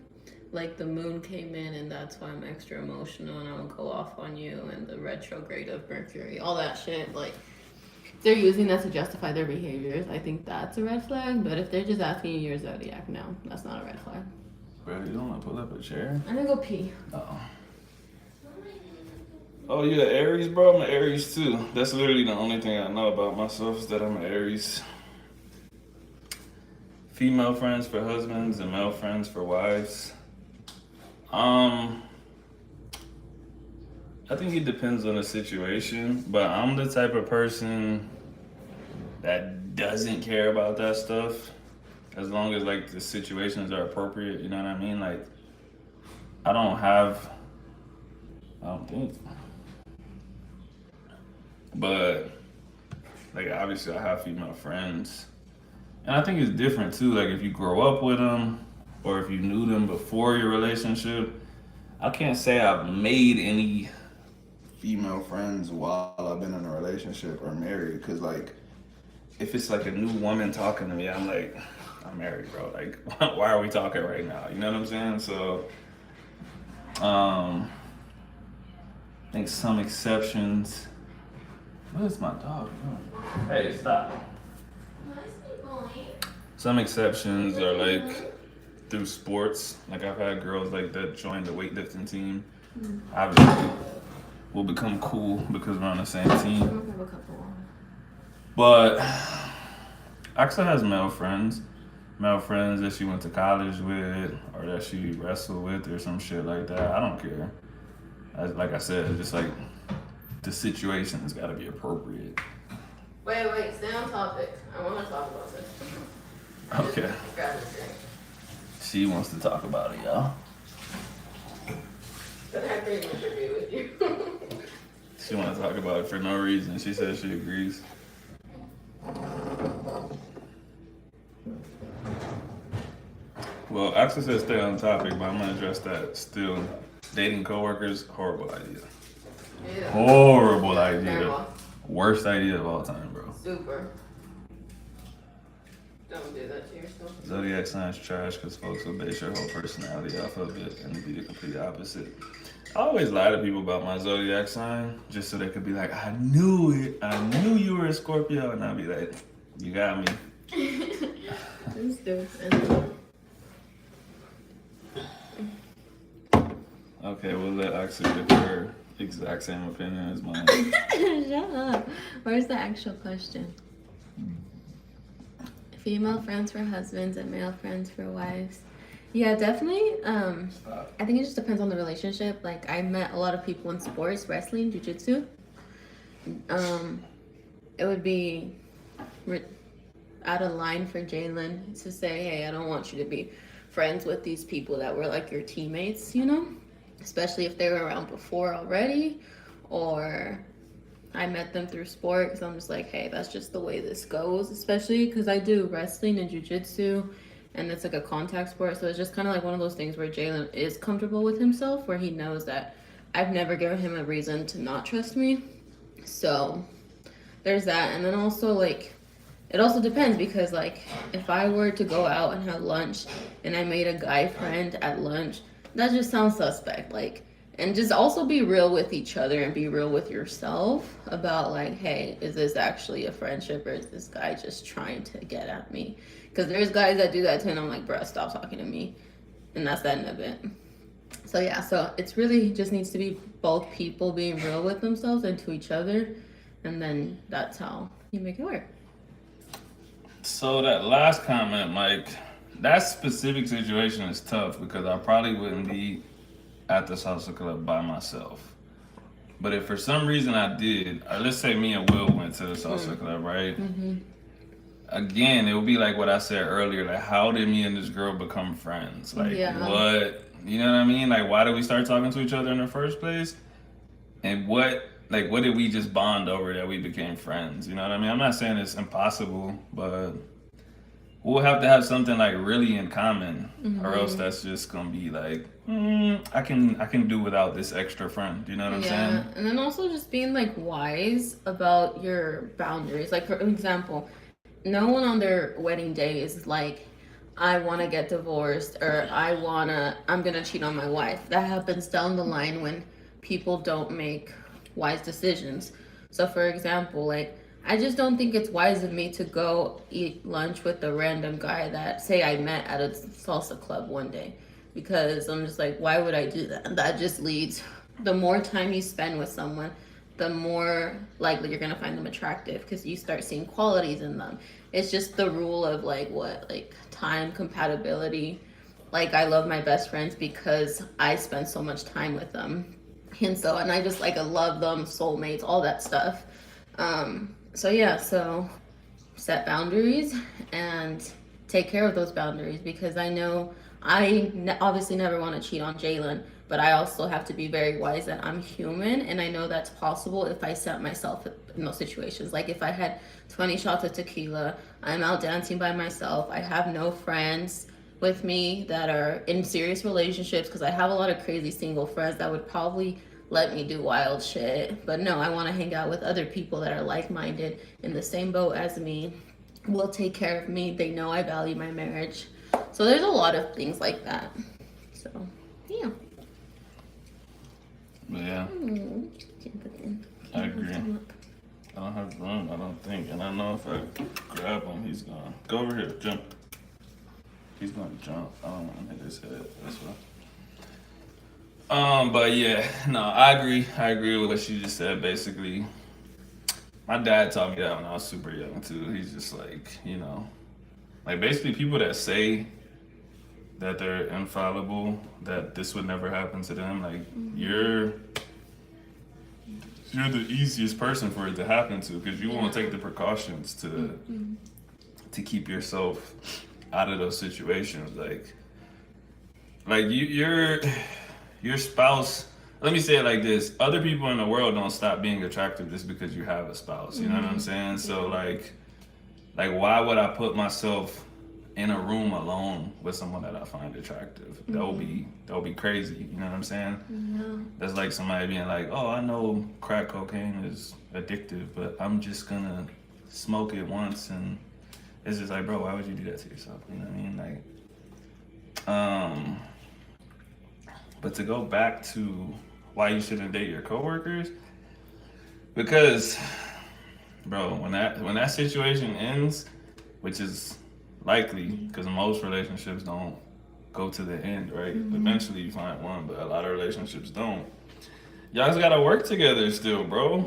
Like the moon came in and that's why I'm extra emotional and I will go off on you and the retrograde of Mercury, all that shit. Like they're using that to justify their behaviors. I think that's a red flag. But if they're just asking you your zodiac, no, that's not a red flag. Bro, you don't want to pull up a chair? I'm gonna go pee. Oh. Oh, you're an Aries, bro? I'm an Aries too. That's literally the only thing I know about myself is that I'm an Aries. Female friends for husbands and male friends for wives. I think it depends on the situation, but I'm the type of person that doesn't care about that stuff as long as like the situations are appropriate, you know what I mean? Like I don't think, but like obviously I have female friends, and I think it's different too. Like if you grow up with them, or if you knew them before your relationship. I can't say I've made any female friends while I've been in a relationship or married, because like if it's like a new woman talking to me, I'm like, I'm married, bro. Like, why are we talking right now? You know what I'm saying? So, I think some exceptions. What is my dog doing? Hey, stop. Some exceptions are like through sports. Like I've had girls like that join the weightlifting team. Obviously, we'll become cool because we're on the same team. But Axel has male friends that she went to college with or that she wrestled with or some shit like that. I don't care. Like I said, just like the situation's got to be appropriate. Wait, stay on topic. I want to talk about this. Okay. She wants to talk about it, y'all. But I pretty much agree with you. She wants to talk about it for no reason. She says she agrees. Well, Axel said stay on topic, but I'm gonna address that still. Dating coworkers, horrible idea. Yeah. Horrible idea. Terrible. Worst idea of all time, bro. Super. Don't do that to yourself. Zodiac signs trash because folks will base your whole personality off of it and be the complete opposite. I always lie to people about my zodiac sign just so they could be like, I knew it. I knew you were a Scorpio. And I'll be like, you got me. Let's do it. Okay, we'll let Axel give her exact same opinion as mine. Shut up. Where's the actual question? Female friends for husbands and male friends for wives. Yeah, definitely. I think it just depends on the relationship. Like I met a lot of people in sports, wrestling, jiu-jitsu. It would be out of line for Jalen to say, hey, I don't want you to be friends with these people that were like your teammates, you know? especially if they were around before already, or I met them through sport, because I'm just like, hey, that's just the way this goes, especially because I do wrestling and jujitsu, and it's like a contact sport. So it's just kind of like one of those things where Jalen is comfortable with himself, where he knows that I've never given him a reason to not trust me. So there's that. And then also, like, it also depends because, like, if I were to go out and have lunch and I made a guy friend at lunch, that just sounds suspect. Like, and just also be real with each other and be real with yourself about, like, hey, is this actually a friendship, or is this guy just trying to get at me? Because there's guys that do that too, and I'm like, bruh, stop talking to me. And that's the end of it. So yeah, so it's really just needs to be both people being real with themselves and to each other, and then that's how you make it work. So that last comment, Mike, that specific situation is tough because I probably wouldn't be at the salsa club by myself. But if for some reason I did, or let's say me and Will went to the salsa club, right? Mm-hmm. Again, it would be like what I said earlier. Like, how did me and this girl become friends? Like, what? You know what I mean? Like, why did we start talking to each other in the first place? And what did we just bond over that we became friends? You know what I mean? I'm not saying it's impossible, but we'll have to have something like really in common, or else that's just gonna be like, I can do without this extra friend. You know what I'm saying? And then also just being like wise about your boundaries. Like, for example, no one on their wedding day is like, I want to get divorced, or I'm gonna cheat on my wife. That happens down the line when people don't make wise decisions. So for example, like, I just don't think it's wise of me to go eat lunch with a random guy that, say, I met at a salsa club one day, because I'm just like, why would I do that? That just leads, the more time you spend with someone, the more likely you're gonna find them attractive, because you start seeing qualities in them. It's just the rule of like time compatibility. Like, I love my best friends because I spend so much time with them, and I just like, I love them, soulmates, all that stuff. So yeah, so set boundaries and take care of those boundaries, because I know obviously never want to cheat on Jalen, but I also have to be very wise that I'm human, and I know that's possible if I set myself in those situations. Like, if I had 20 shots of tequila, I'm out dancing by myself, I have no friends with me that are in serious relationships, because I have a lot of crazy single friends that would probably let me do wild shit. But no, I want to hang out with other people that are like-minded, in the same boat as me, will take care of me. They know I value my marriage. So there's a lot of things like that. So yeah. Yeah. I agree. I don't have room, I don't think. And I know if I grab him, he's gonna go over here, jump. He's gonna jump. I don't want to hit his head. That's why. But yeah, no, I agree with what you just said. Basically, my dad taught me that when I was super young too. He's just like, like, basically people that say that they're infallible, that this would never happen to them, like, you're the easiest person for it to happen to, because you won't take the precautions to keep yourself out of those situations. Like your spouse, let me say it like this, other people in the world don't stop being attractive just because you have a spouse. You know what I'm saying? So like why would I put myself in a room alone with someone that I find attractive? That would be crazy. You know what I'm saying? Yeah. That's like somebody being like, oh, I know crack cocaine is addictive, but I'm just gonna smoke it once. And it's just like, bro, why would you do that to yourself? You know what I mean? Like, but to go back to why you shouldn't date your coworkers, because, bro, when that situation ends, which is likely, because most relationships don't go to the end, right? Eventually you find one, but a lot of relationships don't. Y'all just gotta work together still, bro.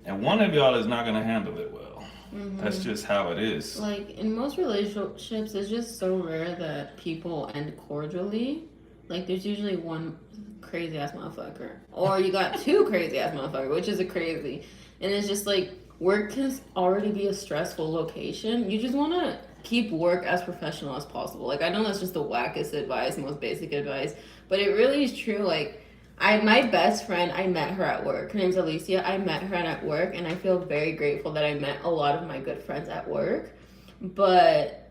And one of y'all is not gonna handle it well. That's just how it is. Like, in most relationships, it's just so rare that people end cordially. Like, there's usually one crazy ass motherfucker, or you got two crazy ass motherfuckers, which is a crazy. And it's just like, work can already be a stressful location. You just want to keep work as professional as possible. Like, I know that's just the wackest advice, most basic advice, but it really is true. Like, my best friend, I met her at work. Her name's Alicia. I met her at work, and I feel very grateful that I met a lot of my good friends at work. But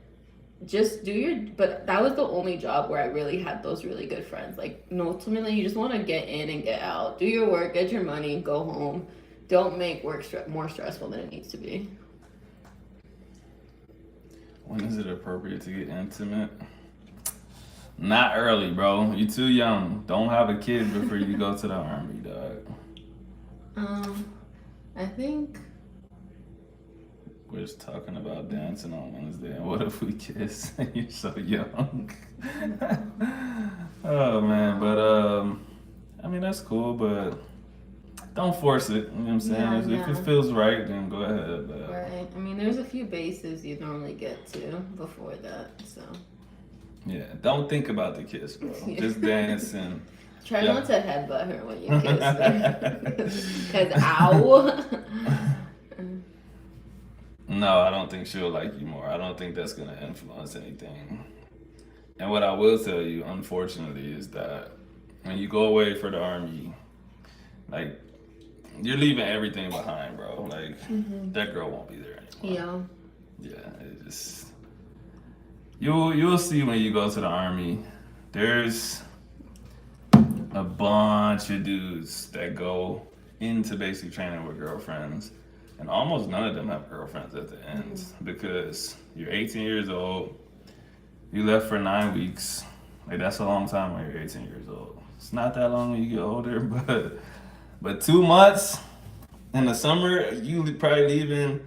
but that was the only job where I really had those really good friends. Like, ultimately, you just want to get in and get out, do your work, get your money, go home. Don't make work more stressful than it needs to be. When is it appropriate to get intimate? Not early, bro. You're too young. Don't have a kid before you go to the army, dog. I think we're just talking about dancing on Wednesday, and what if we kiss? You're so young. Oh man, but I mean that's cool, but don't force it. You know what I'm saying? If it feels right, then go ahead. But... Right. I mean, there's a few bases you normally get to before that, so. Yeah, don't think about the kiss, bro. Just dance and. Try not to headbutt her when you kiss her. Because ow. No, I don't think she'll like you more. I don't think that's going to influence anything. And what I will tell you, unfortunately, is that when you go away for the army, like, you're leaving everything behind, bro. Like, that girl won't be there anymore. Yeah. Yeah, it just... You'll see when you go to the army, there's a bunch of dudes that go into basic training with girlfriends. And almost none of them have girlfriends at the end because you're 18 years old, you left for 9 weeks. Like, that's a long time when you're 18 years old. It's not that long when you get older, but 2 months in the summer, you probably leaving,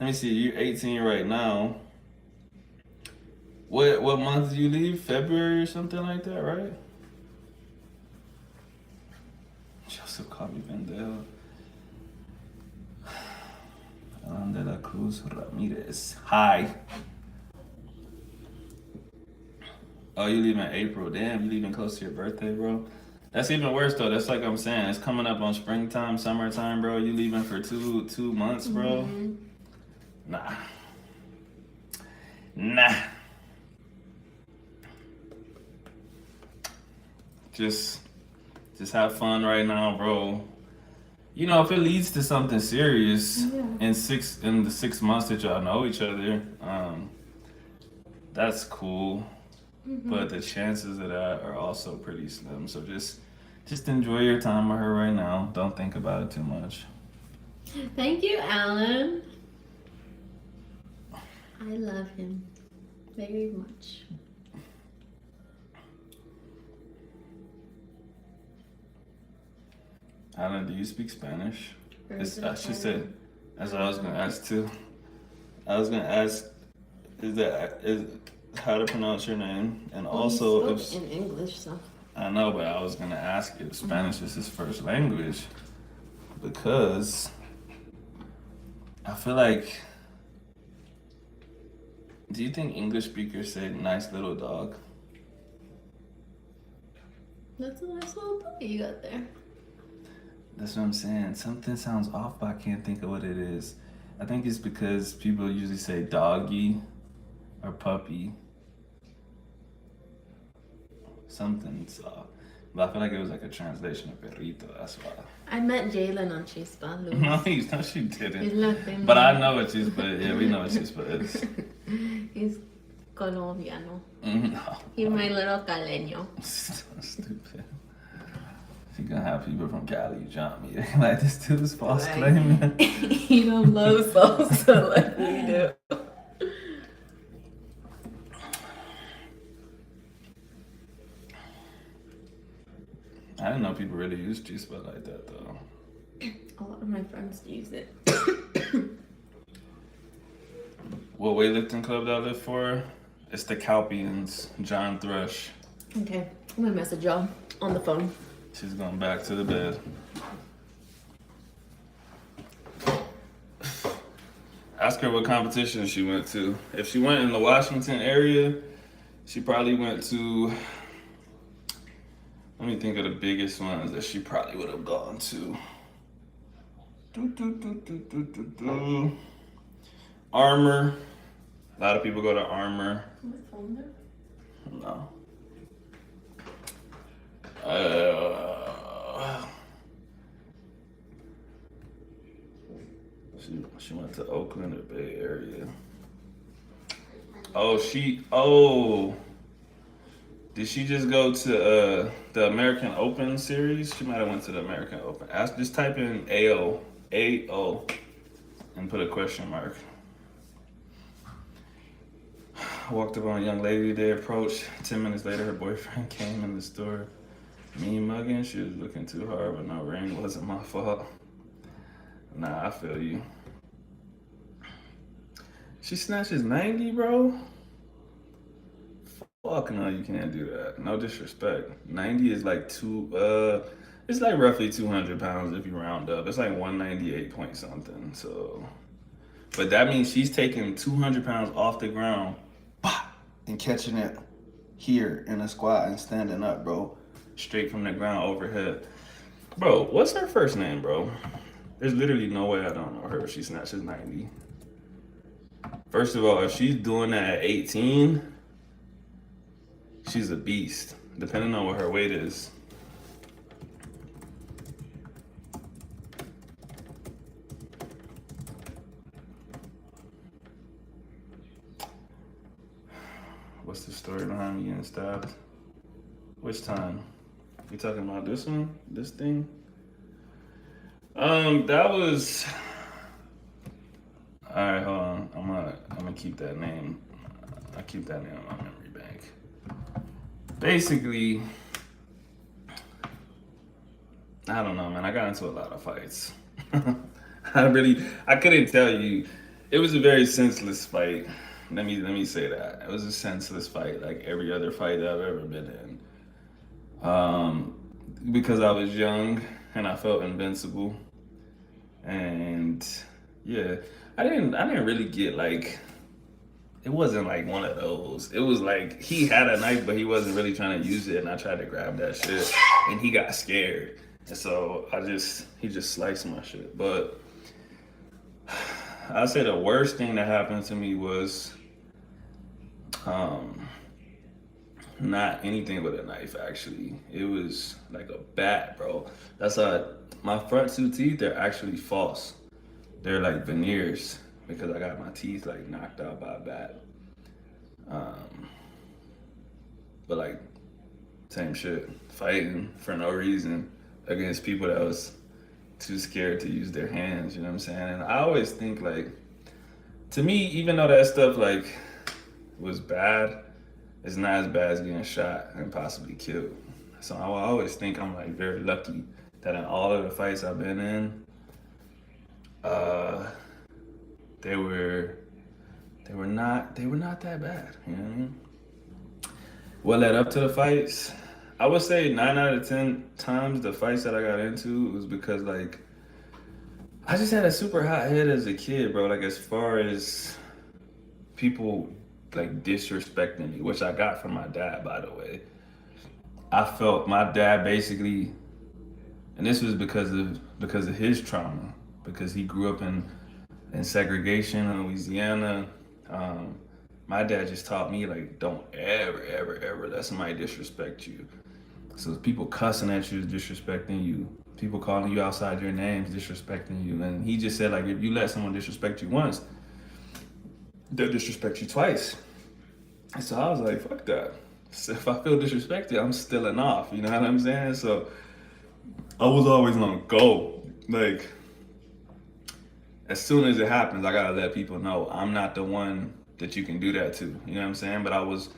let me see, you're 18 right now. What month did you leave? February or something like that, right? Joseph called me Vendel. De la Cruz Ramirez. Hi. Oh, you leaving in April. Damn, you leaving close to your birthday, bro. That's even worse, though. That's like I'm saying. It's coming up on springtime, summertime, bro. You leaving for two months, bro? Nah. Just have fun right now, bro. You know, if it leads to something serious in the 6 months that y'all know each other, that's cool. But the chances of that are also pretty slim. So just enjoy your time with her right now. Don't think about it too much. Thank you, Alan. I love him very much. Alan, do you speak Spanish? She said, that's what I was gonna ask too. I was gonna ask, is how to pronounce your name, and also if in English, so. I know, but I was gonna ask if Spanish is his first language, because I feel like, do you think English speakers say "nice little dog"? That's a nice little puppy you got there. That's what I'm saying. Something sounds off, but I can't think of what it is. I think it's because people usually say doggy or puppy. Something's off. But I feel like it was like a translation of perrito, that's why. I met Jalen on Chispa, Luis. No, she didn't. Latin. But I know what Chispa is. Yeah, we know what Chispa is. He's Colombiano. No. He's my little caleño. So stupid. You're gonna have people from Cali jump me. Like, this dude's false claiming. You don't love salsa like we do. I didn't know people really use G-Spot like that, though. A lot of my friends use it. What weightlifting club that I live for? It's the Calpians, John Thrush. Okay, I'm gonna message y'all on the phone. She's going back to the bed. Ask her what competition she went to. If she went in the Washington area, she probably went to, let me think of the biggest ones that she probably would have gone to. Armor. A lot of people go to Armor. No. She went to Oakland or Bay Area. Oh, did she just go to the American Open series? She might have went to the American Open. Just type in AO, and put a question mark. I walked up on a young lady. They approached. 10 minutes later, her boyfriend came in the store. Me mugging. She was looking too hard, but no ring wasn't my fault. Nah, I feel you. She snatches 90, bro. Fuck no, you can't do that. No disrespect. 90 is like it's like roughly 200 pounds if you round up. It's like 198 point something. So, but that means she's taking 200 pounds off the ground, and catching it here in a squat and standing up, bro. Straight from the ground overhead. Bro, what's her first name, bro? There's literally no way I don't know her if she snatches 90. First of all, if she's doing that at 18, she's a beast, depending on what her weight is. What's the story behind me getting stabbed? Which time? You talking about this one? This thing? That was. All right, hold on. I'm gonna keep that name. I keep that name in my memory bank. Basically, I don't know, man. I got into a lot of fights. I couldn't tell you. It was a very senseless fight. Let me say that. It was a senseless fight, like every other fight that I've ever been in. Because I was young and I felt invincible. And yeah, I didn't really get like, it wasn't like one of those. It was like he had a knife, but he wasn't really trying to use it, and I tried to grab that shit, and he got scared, and so he just sliced my shit. But I'd say the worst thing that happened to me was not anything with a knife. Actually, it was like a bat, bro. That's my front two teeth. They're actually false. They're like veneers, because I got my teeth like knocked out by a bat. But like, same shit, fighting for no reason against people that was too scared to use their hands, you know what I'm saying? And I always think like, to me, even though that stuff like was bad, it's not as bad as getting shot and possibly killed. So I always think I'm like very lucky that in all of the fights I've been in, they were not that bad. You know what I mean? What led up to the fights? I would say 9 out of 10 times the fights that I got into was because like I just had a super hot head as a kid, bro. Like as far as people like disrespecting me, which I got from my dad, by the way. I felt my dad basically, and this was because of his trauma, because he grew up in segregation in Louisiana. My dad just taught me like, don't ever let somebody disrespect you. So people cussing at you is disrespecting you. People calling you outside your names, disrespecting you. And he just said like, if you let someone disrespect you once, they'll disrespect you twice. And so I was like, fuck that. So if I feel disrespected, I'm stealing off. You know what I'm saying? So I was always on go. Like, as soon as it happens, I gotta let people know I'm not the one that you can do that to. You know what I'm saying? But I was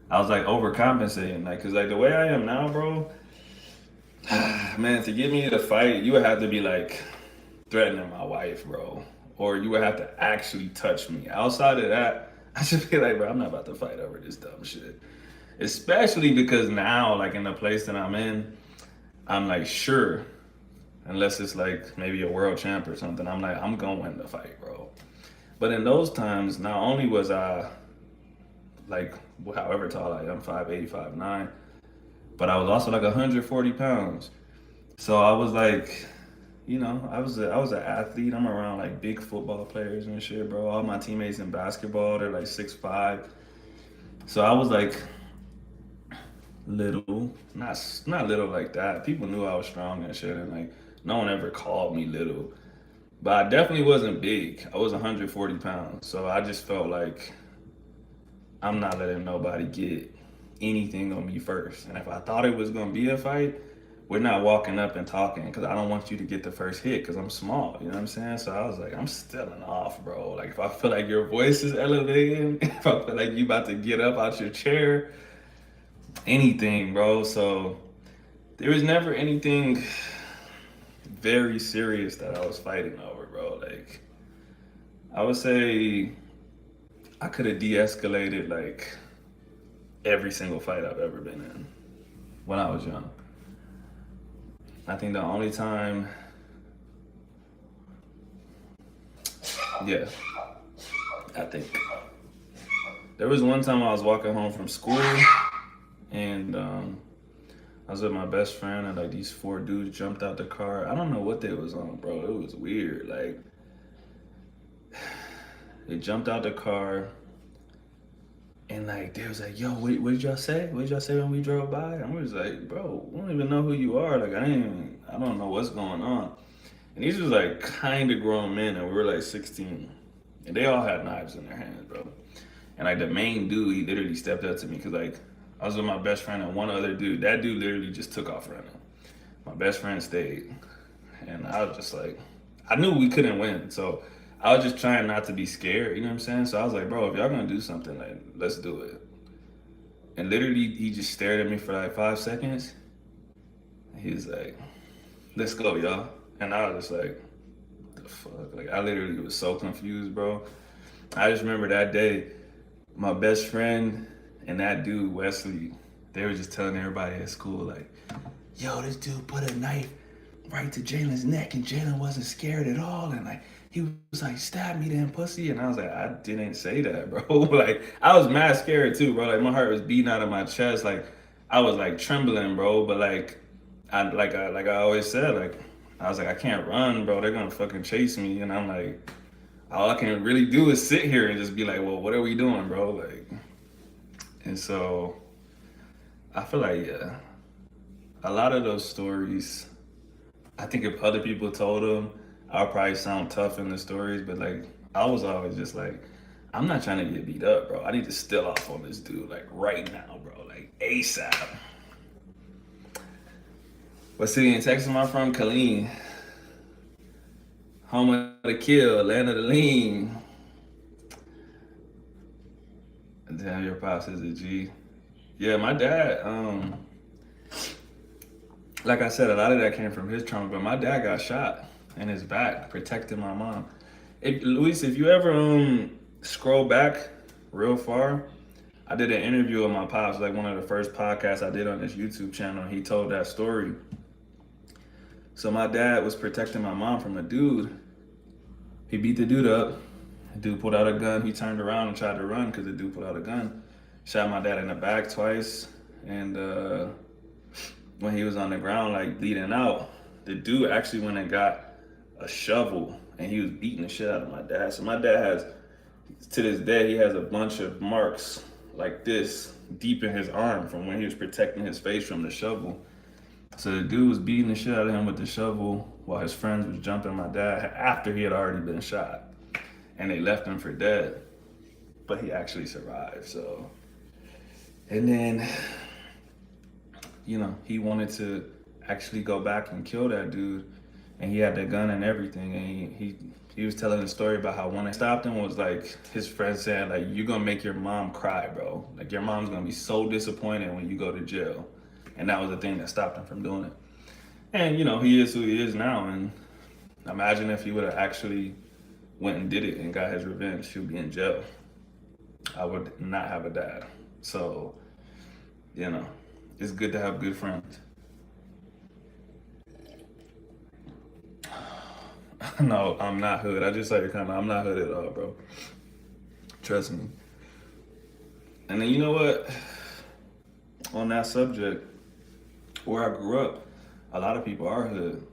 like overcompensating, like, cause like the way I am now, bro, man, to get me to fight, you would have to be like threatening my wife, bro, or you would have to actually touch me. Outside of that, I should be like, bro, I'm not about to fight over this dumb shit. Especially because now, like in the place that I'm in, I'm like, sure, unless it's like maybe a world champ or something, I'm like, I'm gonna win the fight, bro. But in those times, not only was I like, however tall I am, 5'8", 5'9", but I was also like 140 pounds. So I was like, I was an athlete. I'm around like big football players and shit, bro. All my teammates in basketball, they're like 6'5". So I was like little, not little like that. People knew I was strong and shit, and like no one ever called me little. But I definitely wasn't big. I was 140 pounds. So I just felt like I'm not letting nobody get anything on me first. And if I thought it was gonna be a fight, we're not walking up and talking because I don't want you to get the first hit because I'm small. You know what I'm saying? So I was like, I'm stealing off, bro. Like if I feel like your voice is elevating, if I feel like you about to get up out your chair, anything, bro. So there was never anything very serious that I was fighting over, bro. Like I would say I could have de-escalated like every single fight I've ever been in when I was young. I think the only time, yeah, I think there was one time I was walking home from school and I was with my best friend and like these four dudes jumped out the car. I don't know what they was on, bro. It was weird. Like they jumped out the car and like they was like, "Yo, what did y'all say? What did y'all say when we drove by?" And we was like, "Bro, we don't even know who you are. Like I don't know what's going on." And these was like kind of grown men, and we were like 16, and they all had knives in their hands, bro. And like the main dude, he literally stepped up to me because like I was with my best friend and one other dude. That dude literally just took off running. My best friend stayed, and I was just like, I knew we couldn't win, so I was just trying not to be scared. You know what I'm saying? So I was like, bro, if y'all gonna do something, like let's do it. And literally, he just stared at me for like 5 seconds. And he was like, "Let's go, y'all." And I was just like, "The fuck?" Like I literally was so confused, bro. I just remember that day, my best friend and that dude Wesley, they were just telling everybody at school like, "Yo, this dude put a knife right to Jalen's neck, and Jalen wasn't scared at all, and like." He was like, "Stab me then, pussy." And I was like, I didn't say that, bro. Like, I was mad scared too, bro. Like, my heart was beating out of my chest. Like, I was like trembling, bro. But like, I always said, like, I was like, I can't run, bro. They're gonna fucking chase me. And I'm like, all I can really do is sit here and just be like, well, what are we doing, bro? Like, and so I feel like, yeah, a lot of those stories, I think if other people told them, I'll probably sound tough in the stories, but like I was always just like, I'm not trying to get beat up, bro. I need to steal off on this dude like right now, bro, like ASAP. What city in Texas am I from? Killeen, home of the kill, land of the lean. Damn, your pops is a G. Yeah, my dad. Like I said, a lot of that came from his trauma, but my dad got shot in his back protecting my mom. Luis, if you ever scroll back real far, I did an interview with my pops, like one of the first podcasts I did on this YouTube channel. He told that story. So my dad was protecting my mom from a dude. He beat the dude up. The dude pulled out a gun. He turned around and tried to run because the dude pulled out a gun. Shot my dad in the back twice. And when he was on the ground, like bleeding out, the dude actually went and got a shovel and he was beating the shit out of my dad. So my dad has, to this day, he has a bunch of marks like this deep in his arm from when he was protecting his face from the shovel. So the dude was beating the shit out of him with the shovel while his friends was jumping my dad after he had already been shot. And they left him for dead. But he actually survived, so. And then, he wanted to actually go back and kill that dude. And he had the gun and everything. And he was telling the story about how when I stopped him was like his friend saying like, "You're gonna make your mom cry, bro. Like your mom's gonna be so disappointed when you go to jail." And that was the thing that stopped him from doing it. And he is who he is now. And imagine if he would have actually went and did it and got his revenge, he would be in jail. I would not have a dad. So, it's good to have good friends. No, I'm not hood. I just say I'm not hood at all, bro. Trust me. And then you know what? On that subject, where I grew up, a lot of people are hood.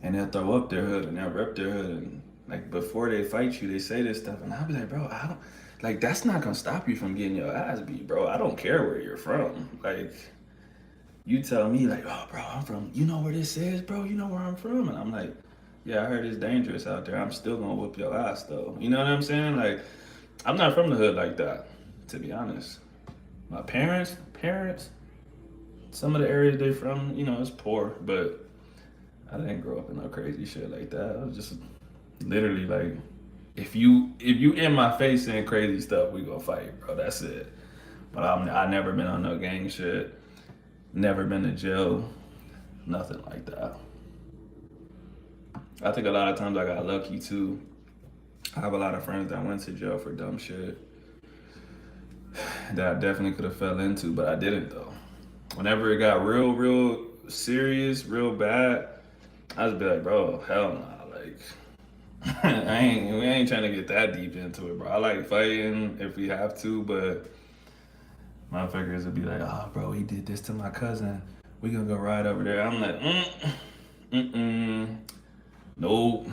and they'll throw up their hood and they'll rep their hood, and like before they fight you, they say this stuff, and I'll be like, bro, I don't like that's not gonna stop you from getting your ass beat, bro. I don't care where you're from. Like you tell me, like, oh, bro, I'm from, you know where this is, bro? You know where I'm from? And I'm like, yeah, I heard it's dangerous out there. I'm still gonna whoop your ass though. You know what I'm saying? Like, I'm not from the hood like that, to be honest. My parents, some of the areas they from, you know, it's poor, but I didn't grow up in no crazy shit like that. I was just literally like, if you in my face saying crazy stuff, we gonna fight, bro. That's it. But I never been on no gang shit. Never been to jail. Nothing like that. I think a lot of times I got lucky too. I have a lot of friends that went to jail for dumb shit that I definitely could have fell into, but I didn't though. Whenever it got real serious, real bad, I just be like, bro, hell nah. Like, we ain't trying to get that deep into it, bro. I like fighting if we have to, but motherfuckers would be like, oh, bro, he did this to my cousin. We gonna go ride over there. I'm like, nope.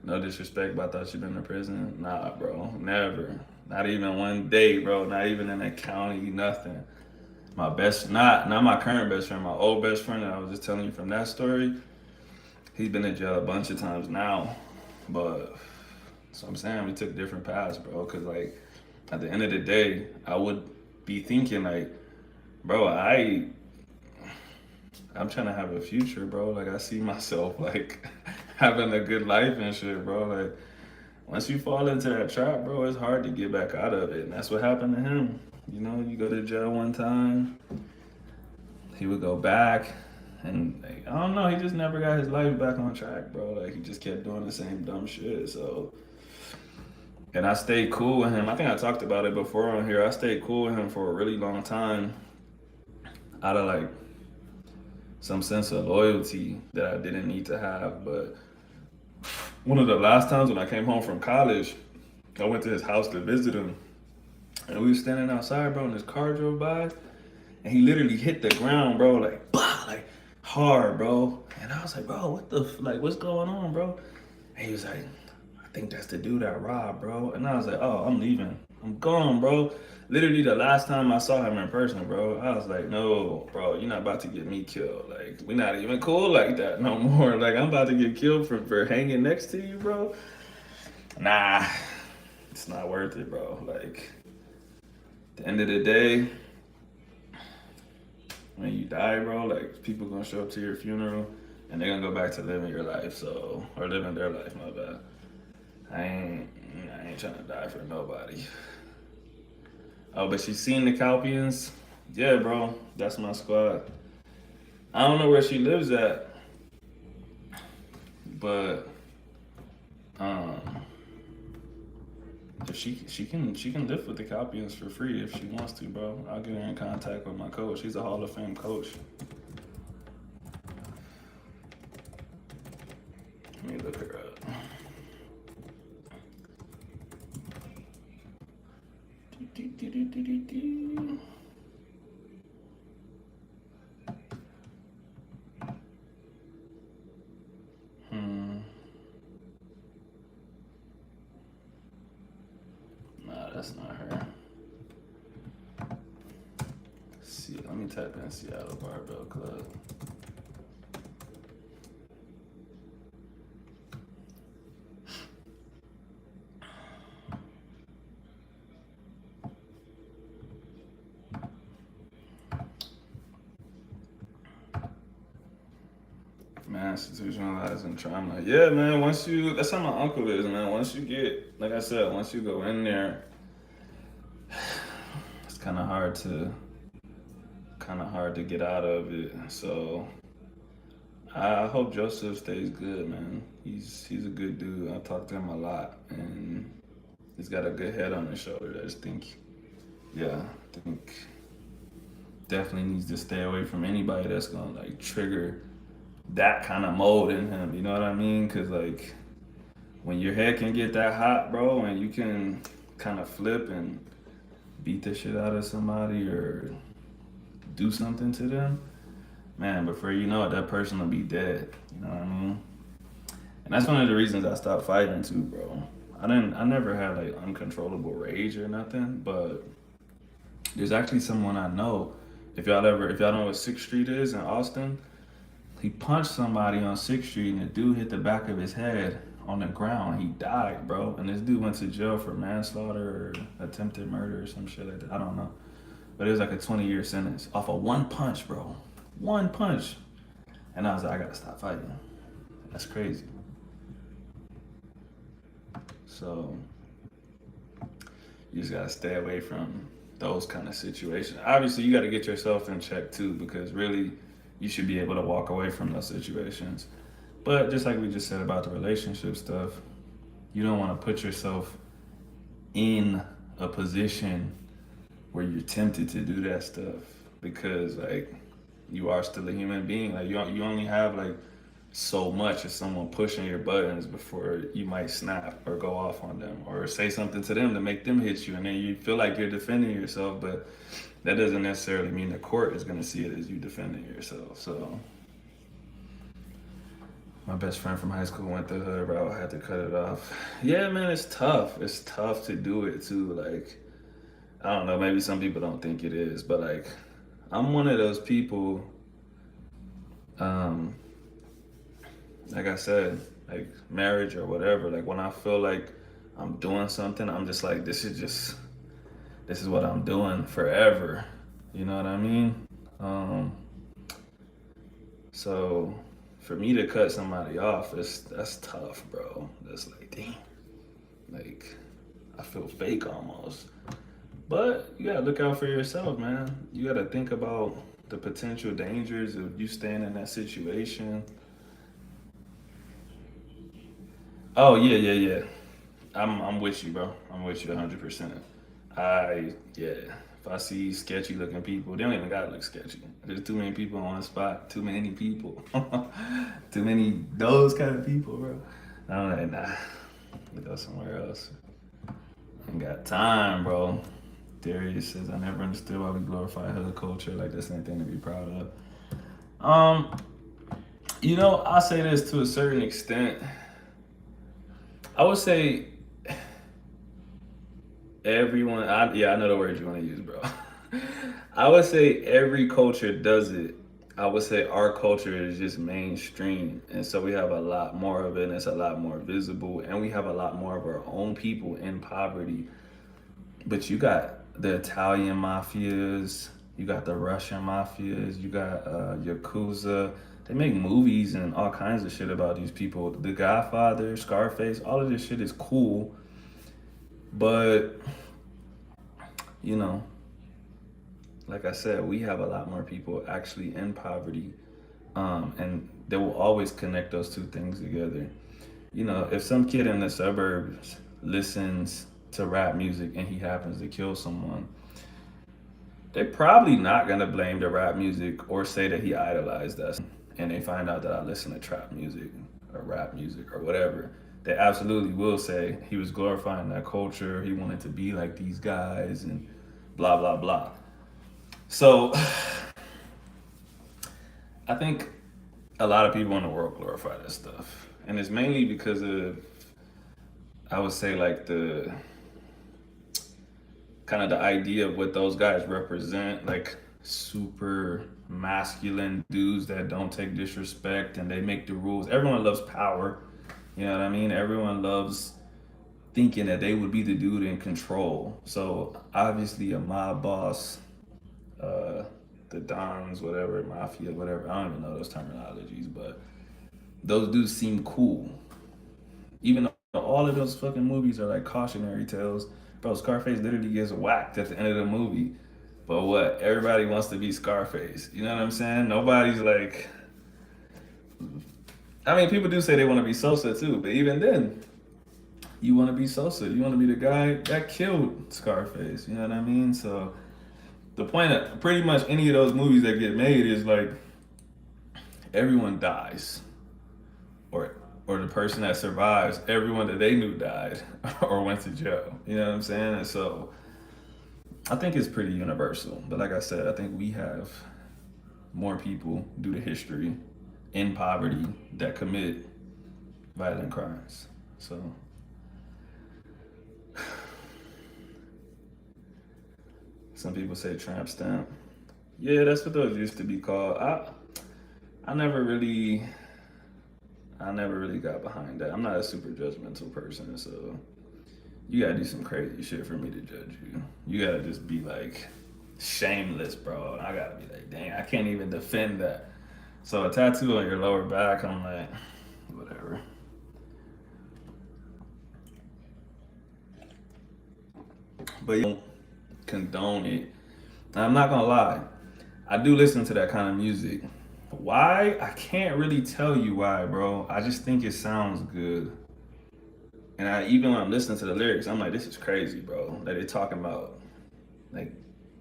No disrespect, but I thought you been in prison. Nah, bro, never. Not even one day, bro. Not even in the county, nothing. My best, not my current best friend, my old best friend that I was just telling you from that story. He's been in jail a bunch of times now, but so I'm saying we took different paths, bro. Cause like at the end of the day, I would be thinking like, bro, I'm trying to have a future, bro. Like I see myself like having a good life and shit, bro. Like once you fall into that trap, bro, it's hard to get back out of it. And that's what happened to him. You know, you go to jail one time, he would go back, and like, I don't know, he just never got his life back on track, bro. Like he just kept doing the same dumb shit. So, and I stayed cool with him. I think I talked about it before on here. I stayed cool with him for a really long time, out of like some sense of loyalty that I didn't need to have. But one of the last times when I came home from college, I went to his house to visit him, and we were standing outside, bro, and his car drove by, and he literally hit the ground, bro, like, bah, like hard, bro. And I was like, bro, what the, like, what's going on, bro? And he was like, I think that's the dude that robbed, bro. And I was like, oh, I'm leaving. I'm gone, bro. Literally the last time I saw him in person, bro, I was like, no, bro, you're not about to get me killed. Like, we're not even cool like that no more. Like, I'm about to get killed for hanging next to you, bro. Nah, it's not worth it, bro. Like, at the end of the day, when you die, bro, like people gonna show up to your funeral and they're gonna go back to living your life, so or living their life, my bad. I ain't trying to die for nobody. Oh, but you seen the Calpians? Yeah, bro, that's my squad. I don't know where she lives at, but if she can live with the Calpians for free if she wants to, bro. I'll get her in contact with my coach. He's a Hall of Fame coach. Let me look her up. Nah, that's not her. See, let me type in Seattle Barbell Club. Man, institutionalizing trauma. Yeah, man, that's how my uncle is, man. Once you get, like I said, once you go in there, it's kind of hard to get out of it. So I hope Joseph stays good, man. He's a good dude. I talk to him a lot, and he's got a good head on his shoulder. I think definitely needs to stay away from anybody that's gonna like trigger that kind of mold in him. You know what I mean? Cause like when your head can get that hot, bro, and you can kind of flip and beat the shit out of somebody or do something to them, man, before you know it, that person will be dead. You know what I mean? And that's one of the reasons I stopped fighting too, bro. I never had like uncontrollable rage or nothing, but there's actually someone I know. If y'all know what Sixth Street is in Austin, he punched somebody on Sixth Street and the dude hit the back of his head on the ground. He died, bro. And this dude went to jail for manslaughter or attempted murder or some shit like that. I don't know. But it was like a 20-year sentence off of one punch, bro. One punch. And I was like, I gotta stop fighting. That's crazy. So you just gotta stay away from those kind of situations. Obviously, you gotta get yourself in check too, because really, you should be able to walk away from those situations. But just like we just said about the relationship stuff, you don't want to put yourself in a position where you're tempted to do that stuff, because like you are still a human being. Like you only have like so much as someone pushing your buttons before you might snap or go off on them or say something to them to make them hit you, and then you feel like you're defending yourself, but that doesn't necessarily mean the court is going to see it as you defending yourself. So my best friend from high school went the hood route. I had to cut it off. Yeah, man, it's tough. It's tough to do it too. Like, I don't know, maybe some people don't think it is, but like, I'm one of those people, like I said, like marriage or whatever, like when I feel like I'm doing something, I'm just like, this is what I'm doing forever. You know what I mean? So for me to cut somebody off, that's tough, bro. That's like, damn. Like, I feel fake almost. But you gotta look out for yourself, man. You gotta think about the potential dangers of you staying in that situation. Oh yeah. I'm with you, bro. I'm with you 100%. Yeah. If I see sketchy looking people, they don't even gotta look sketchy. There's too many people on one spot. Too many people. Too many those kind of people, bro. I'm like, nah. We go somewhere else. Ain't got time, bro. Darius says, I never understood why we glorify hood culture. Like that's anything to be proud of. I'll say this to a certain extent. I would say everyone, I know the word you want to use, bro. I would say every culture does it. I would say our culture is just mainstream. And so we have a lot more of it, and it's a lot more visible. And we have a lot more of our own people in poverty. But you got the Italian mafias, you got the Russian mafias, you got Yakuza. They make movies and all kinds of shit about these people. The Godfather, Scarface, all of this shit is cool. But, you know, like I said, we have a lot more people actually in poverty. And they will always connect those two things together. You know, if some kid in the suburbs listens to rap music and he happens to kill someone, they're probably not gonna blame the rap music or say that he idolized us. And they find out that I listen to trap music or rap music or whatever. They absolutely will say he was glorifying that culture. He wanted to be like these guys and blah, blah, blah. So I think a lot of people in the world glorify that stuff. And it's mainly because of, I would say, like the kind of the idea of what those guys represent, like super masculine dudes that don't take disrespect and they make the rules. Everyone loves power. You know what I mean? Everyone loves thinking that they would be the dude in control. So obviously a mob boss, the Dons, whatever, mafia, whatever. I don't even know those terminologies, but those dudes seem cool. Even though all of those fucking movies are like cautionary tales. Bro, Scarface literally gets whacked at the end of the movie. But what? Everybody wants to be Scarface. You know what I'm saying? Nobody's like... I mean, people do say they want to be Sosa too, but even then, you want to be Sosa. You want to be the guy that killed Scarface. You know what I mean? So the point of pretty much any of those movies that get made is like everyone dies, or the person that survives, everyone that they knew died or went to jail. You know what I'm saying? And so I think it's pretty universal. But like I said, I think we have more people due to history in poverty that commit violent crimes. So some people say tramp stamp. Yeah, that's what those used to be called. I never really I never really got behind that. I'm not a super judgmental person, so you gotta do some crazy shit for me to judge you. You gotta just be like shameless, bro. I gotta be like, dang, I can't even defend that. So a tattoo on your lower back, I'm like, whatever. But you don't condone it. And I'm not gonna lie, I do listen to that kind of music. Why? I can't really tell you why, bro. I just think it sounds good. And even when I'm listening to the lyrics, I'm like, this is crazy, bro. Like they're talking about like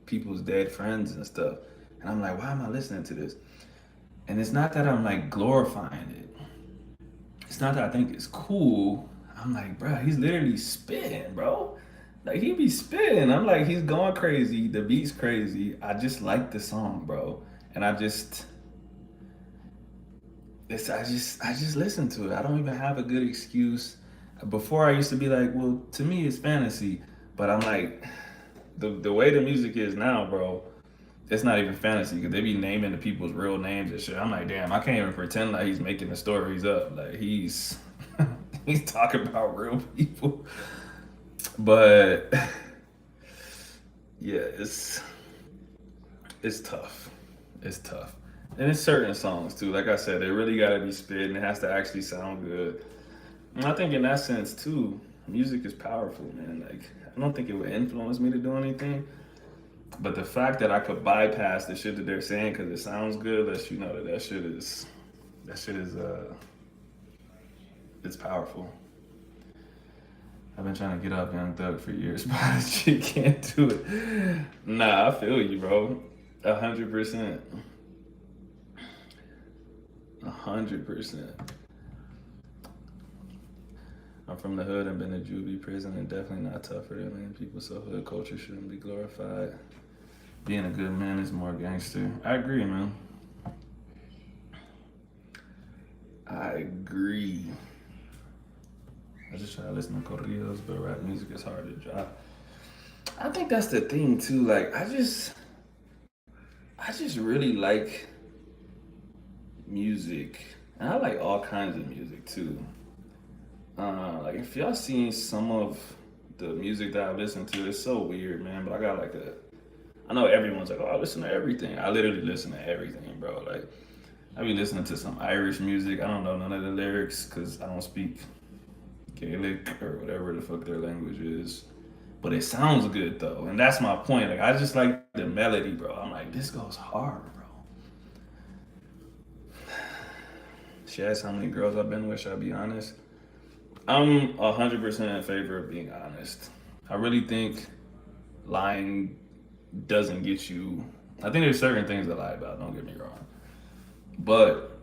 people's dead friends and stuff. And I'm like, why am I listening to this? And it's not that I'm like glorifying it. It's not that I think it's cool. I'm like, bro, he's literally spitting, bro. Like he be spitting. I'm like, he's going crazy. The beat's crazy. I just like the song, bro. And I just listen to it. I don't even have a good excuse. Before I used to be like, well, to me it's fantasy. But I'm like, the way the music is now, bro, it's not even fantasy because they be naming the people's real names and shit. I'm like, damn, I can't even pretend like he's making the stories up. Like he's he's talking about real people. But yeah, it's tough. It's tough. And it's certain songs too. Like I said, they really gotta be spit and it has to actually sound good. And I think in that sense too, music is powerful, man. Like I don't think it would influence me to do anything. But the fact that I could bypass the shit that they're saying because it sounds good lets you know that that shit is it's powerful. I've been trying to get up Young Thug for years, but I shit can't do it. Nah, I feel you, bro. 100%. 100%. I'm from the hood and been to juvie prison and definitely not tougher than many people, so hood culture shouldn't be glorified. Being a good man is more gangster. I agree, man. I agree. I just try to listen to corridos, but rap music is hard to drop. I think that's the thing too. Like I just really like music, and I like all kinds of music too. Like if y'all seen some of the music that I listen to, it's so weird, man. But I got like I know everyone's like, oh, I listen to everything. I literally listen to everything, bro. Like I be listening to some Irish music. I don't know none of the lyrics because I don't speak Gaelic or whatever the fuck their language is. But it sounds good though, and that's my point. Like I just like the melody, bro. I'm like, this goes hard, bro. She asked how many girls I've been with. Should I be honest? I'm 100% in favor of being honest. I really think lying doesn't get you. I think there's certain things to lie about. Don't get me wrong, but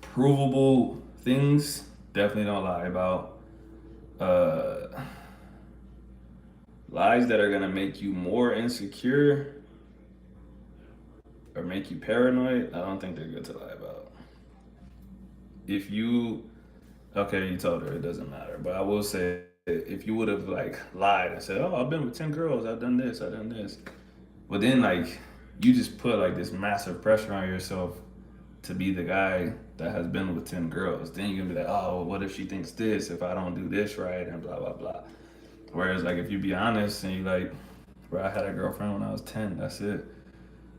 provable things definitely don't lie about. Uh, Lies that are gonna make you more insecure or make you paranoid, I don't think they're good to lie about. If you, okay, you told her it doesn't matter, but I will say if you would have like lied and said, "Oh, I've been with 10 girls, I've done this," but then like you just put like this massive pressure on yourself to be the guy that has been with 10 girls. Then you're gonna be like, "Oh, what if she thinks this? If I don't do this right?" And blah blah blah. Whereas like if you be honest and you like, bro, I had a girlfriend when I was 10. That's it.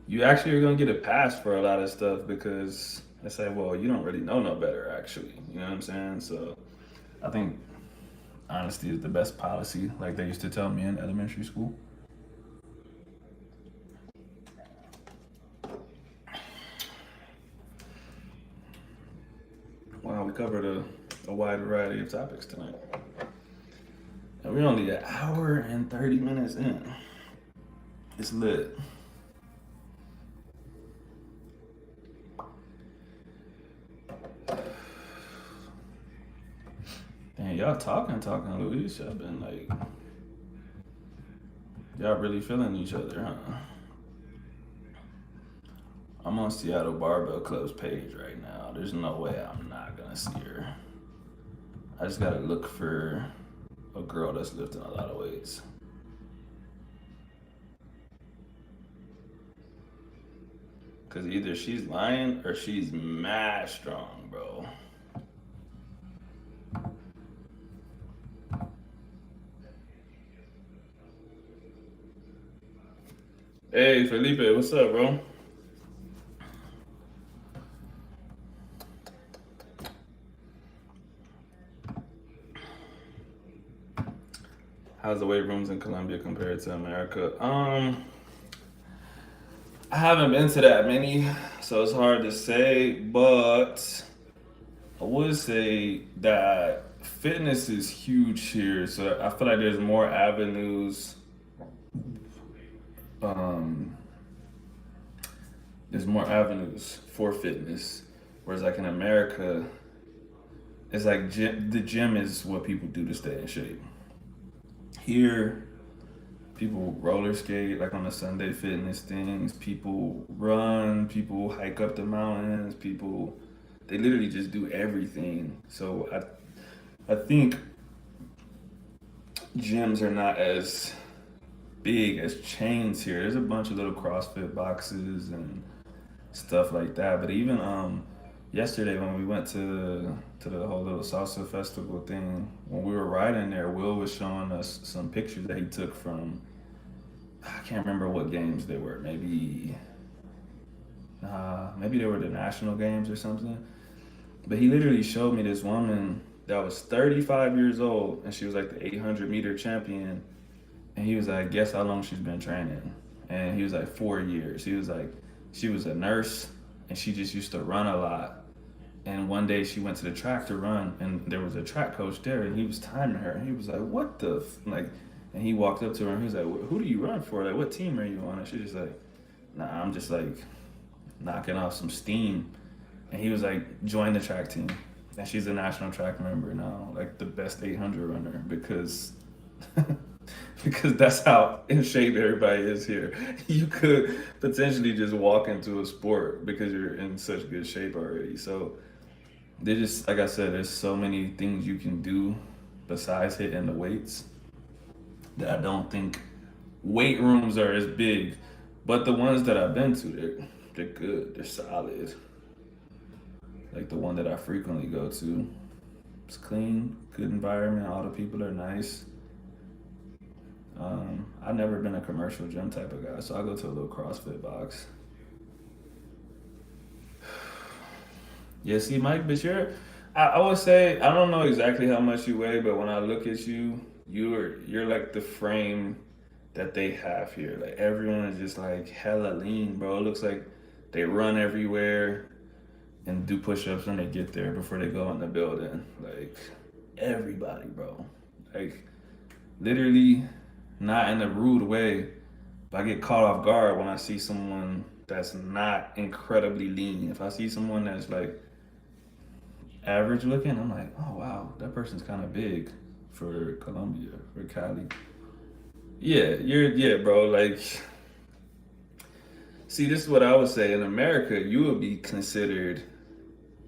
You actually are gonna get a pass for a lot of stuff because they say, well, you don't really know no better, actually. You know what I'm saying? So I think honesty is the best policy, like they used to tell me in elementary school. Wow, we covered a wide variety of topics tonight. And we're only an hour and 30 minutes in. It's lit. Damn, y'all talking, Luis. Y'all been like, y'all really feeling each other, huh? I'm on Seattle Barbell Club's page right now. There's no way I'm not gonna see her. I just gotta look for a girl that's lifting a lot of weights. Cause either she's lying or she's mad strong, bro. Hey Felipe, what's up, bro? How's the weight rooms in Colombia compared to America? I haven't been to that many, so it's hard to say, but I would say that fitness is huge here. So I feel like there's more avenues. Um, there's more avenues for fitness, whereas like in America, it's like the gym is what people do to stay in shape. Here, people roller skate like on the Sunday fitness things. People run. People hike up the mountains. People, they literally just do everything. So I think gyms are not as big as chains here. There's a bunch of little CrossFit boxes and stuff like that. But even yesterday when we went to the whole little salsa festival thing, when we were riding there, Will was showing us some pictures that he took from, I can't remember what games they were. Maybe they were the national games or something. But he literally showed me this woman that was 35 years old and she was like the 800-meter champion. And he was like, guess how long she's been training? And he was like, 4 years. He was like, she was a nurse and she just used to run a lot. And one day she went to the track to run and there was a track coach there and he was timing her. And he was like, what the, like, and he walked up to her and he was like, who do you run for? Like, what team are you on? And she was like, nah, I'm just like knocking off some steam. And he was like, join the track team. And she's a national track member now, like the best 800 runner because because that's how in shape everybody is here. You could potentially just walk into a sport because you're in such good shape already. So they just, like I said, there's so many things you can do besides hitting the weights that I don't think weight rooms are as big. But the ones that I've been to, they're good, they're solid. Like the one that I frequently go to, it's clean, good environment, all the people are nice. I've never been a commercial gym type of guy, so I go to a little CrossFit box. Yeah, see, Mike, but I would say, I don't know exactly how much you weigh, but when I look at you, you're like the frame that they have here. Like everyone is just like hella lean, bro. It looks like they run everywhere and do push-ups when they get there before they go in the building. Like everybody, bro. Like literally not in a rude way, but I get caught off guard when I see someone that's not incredibly lean. If I see someone that's like average looking, I'm like, oh wow, that person's kind of big for Colombia, for Cali. Yeah, bro. Like, see, this is what I would say. In America, you would be considered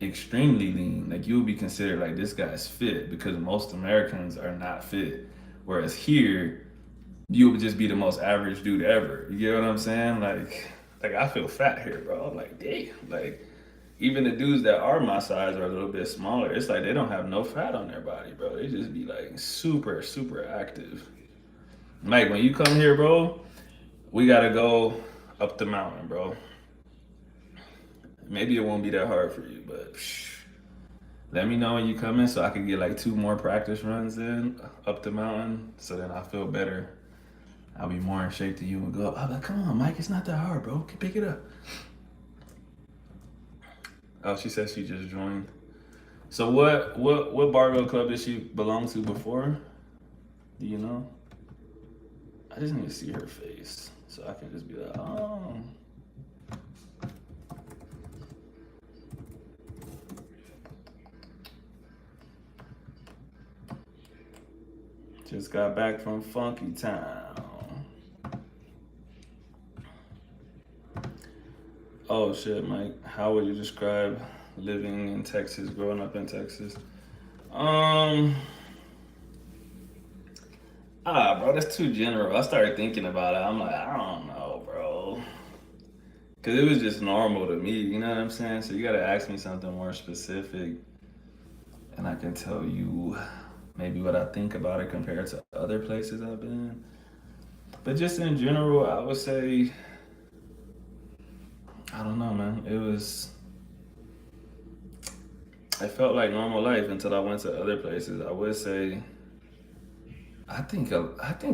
extremely lean. Like, you would be considered like this guy's fit because most Americans are not fit. Whereas here, you would just be the most average dude ever. You get what I'm saying? Like I feel fat here, bro. I'm like, damn. Like, even the dudes that are my size are a little bit smaller. It's like they don't have no fat on their body, bro. They just be like super, super active. Mike, when you come here, bro, we gotta go up the mountain, bro. Maybe it won't be that hard for you, but let me know when you come in so I can get like 2 more practice runs in up the mountain so then I feel better. I'll be more in shape than you and go up. I'm like, come on, Mike, it's not that hard, bro. Pick it up. Oh, she said she just joined. So what barbell club did she belong to before? Do you know? I just need to see her face so I can just be like, oh. Just got back from Funky Town. Oh shit, Mike. How would you describe living in Texas, growing up in Texas? Um, bro, that's too general. I started thinking about it. I'm like, I don't know, bro. Cause it was just normal to me, you know what I'm saying? So you gotta ask me something more specific, and I can tell you maybe what I think about it compared to other places I've been. But just in general, I would say, I don't know, man. It felt like normal life until I went to other places. I would say, I think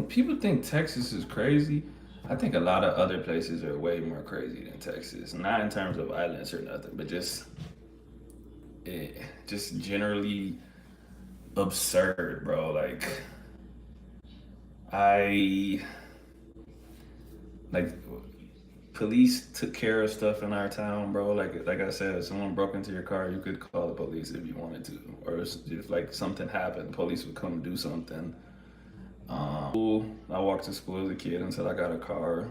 people think Texas is crazy. I think a lot of other places are way more crazy than Texas. Not in terms of violence or nothing, but just generally absurd, bro. I like police took care of stuff in our town, bro. Like I said, if someone broke into your car, you could call the police if you wanted to, or if like something happened, police would come do something. I walked to school as a kid until I got a car.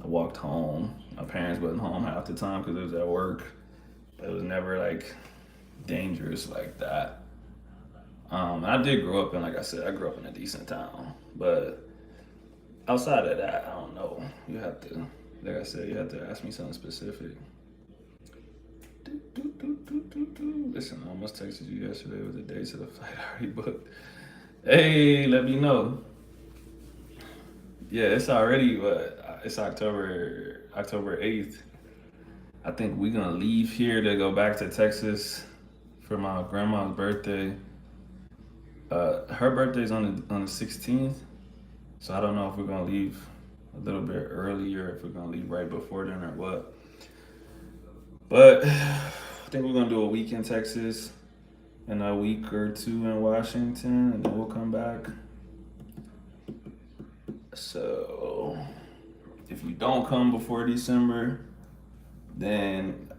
I walked home. My parents wasn't home half the time because it was at work. But it was never like dangerous like that. I did grow up in, like I said, I grew up in a decent town. But outside of that, I don't know. You have to, like I said, you have to ask me something specific. Listen, I almost texted you yesterday with the dates of the flight I already booked. Hey, let me know. Yeah, it's already it's October 8th. I think we're gonna leave here to go back to Texas for my grandma's birthday. Her birthday's on the 16th, so I don't know if we're gonna leave a little bit earlier, if we're gonna leave right before then or what. But I think we're gonna do a week in Texas and a week or two in Washington, and then we'll come back. So if you don't come before December, then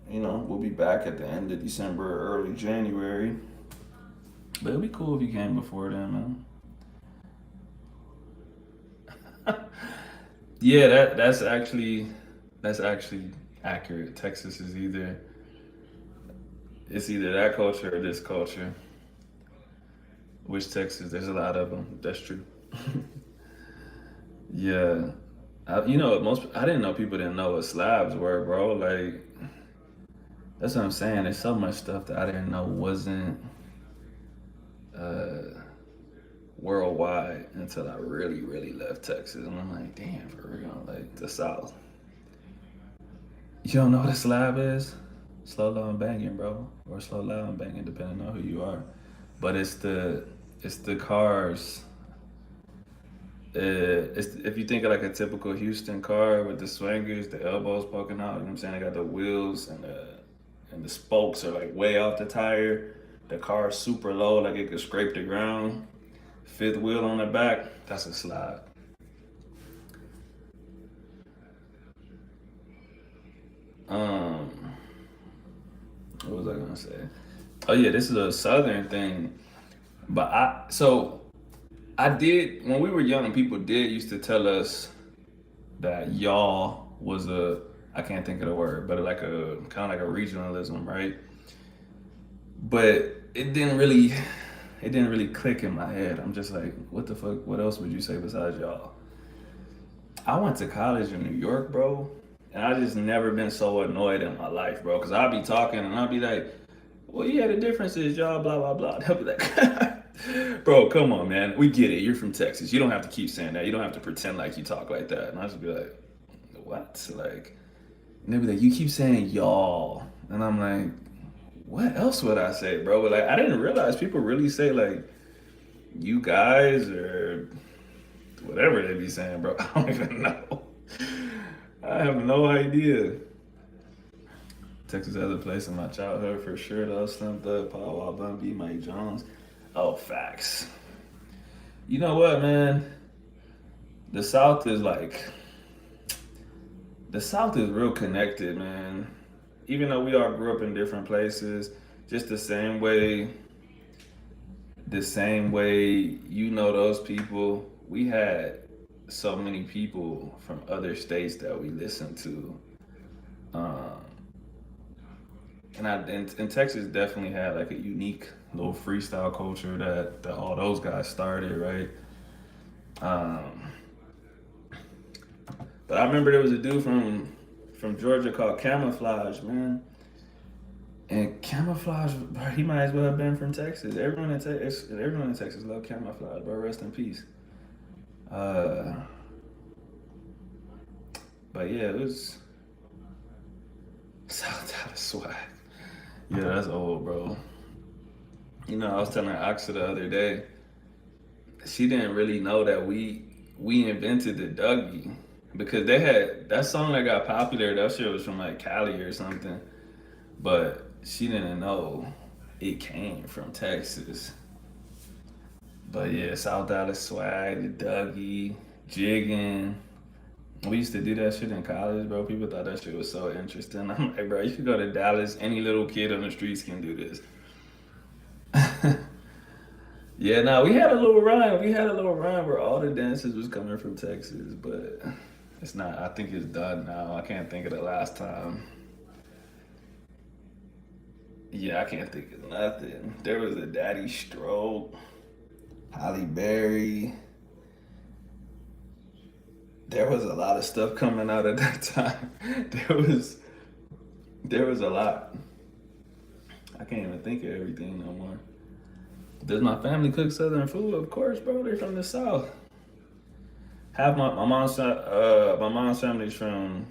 we'll be back at the end of December or early January. But it'd be cool if you came before then, man. Yeah, that's actually accurate. Texas is either that culture or this culture. Which Texas? There's a lot of them. That's true. Yeah, I didn't know people didn't know what slabs were, bro. Like that's what I'm saying. There's so much stuff that I didn't know wasn't uh, worldwide until I really, really left Texas, and I'm like, damn, for real, like the South. You don't know what a slab is? Slow, low, and banging, bro, or slow, loud, and banging, depending on who you are. But it's the cars. If you think of like a typical Houston car with the swingers, the elbows poking out, you know what I'm saying? They got the wheels and the spokes are like way off the tire. The car's super low, like it could scrape the ground. Fifth wheel on the back, that's a slide. Um, what was I gonna say? Oh yeah, this is a southern thing. But I did when we were young, people did used to tell us that y'all was a I can't think of the word, but like a kind of like a regionalism, right? But it didn't really click in my head. I'm just like, what the fuck? What else would you say besides y'all? I went to college in New York, bro, and I just never been so annoyed in my life, bro. Cause I'll be talking and I'll be like, well, yeah, the difference is y'all, blah blah blah. They'll be like, bro, come on, man, we get it. You're from Texas. You don't have to keep saying that. You don't have to pretend like you talk like that. And I just be like, what? Like, and they'll be like, you keep saying y'all, and I'm like, what else would I say, bro? But like, I didn't realize people really say like you guys or whatever they be saying, bro. I don't even know. I have no idea. Texas has a place in my childhood for sure, though. Slim Thug, Paul Wall, Bun B, Mike Jones. Oh, facts. You know what, man? The South is like, the South is real connected, man. Even though we all grew up in different places, just the same way those people, we had so many people from other states that we listened to Um, and Texas definitely had like a unique little freestyle culture that all those guys started, right? Um, but I remember there was a dude from Georgia called Camouflage, man. And Camouflage, bro, he might as well have been from Texas. Everyone in Texas loved Camouflage, bro. Rest in peace. Uh, but yeah, it was South out of swag. Yeah, that's old, bro. You know, I was telling Axa the other day, she didn't really know that we invented the Dougie because they had that song that got popular. That shit was from like Cali or something, but she didn't know it came from Texas. But yeah, South Dallas swag, the Dougie, jigging. We used to do that shit in college, bro. People thought that shit was so interesting. I'm like, bro, you could go to Dallas. Any little kid on the streets can do this. Yeah, no, we had a little rhyme. We had a little rhyme where all the dances was coming from Texas, but it's not. I think it's done now. I can't think of the last time. Yeah, I can't think of nothing. There was a Daddy Stroke, Holly Berry. There was a lot of stuff coming out at that time. There was there was a lot. I can't even think of everything no more. Does my family cook Southern food? Of course, bro. They're from the South. Half my mom's family's from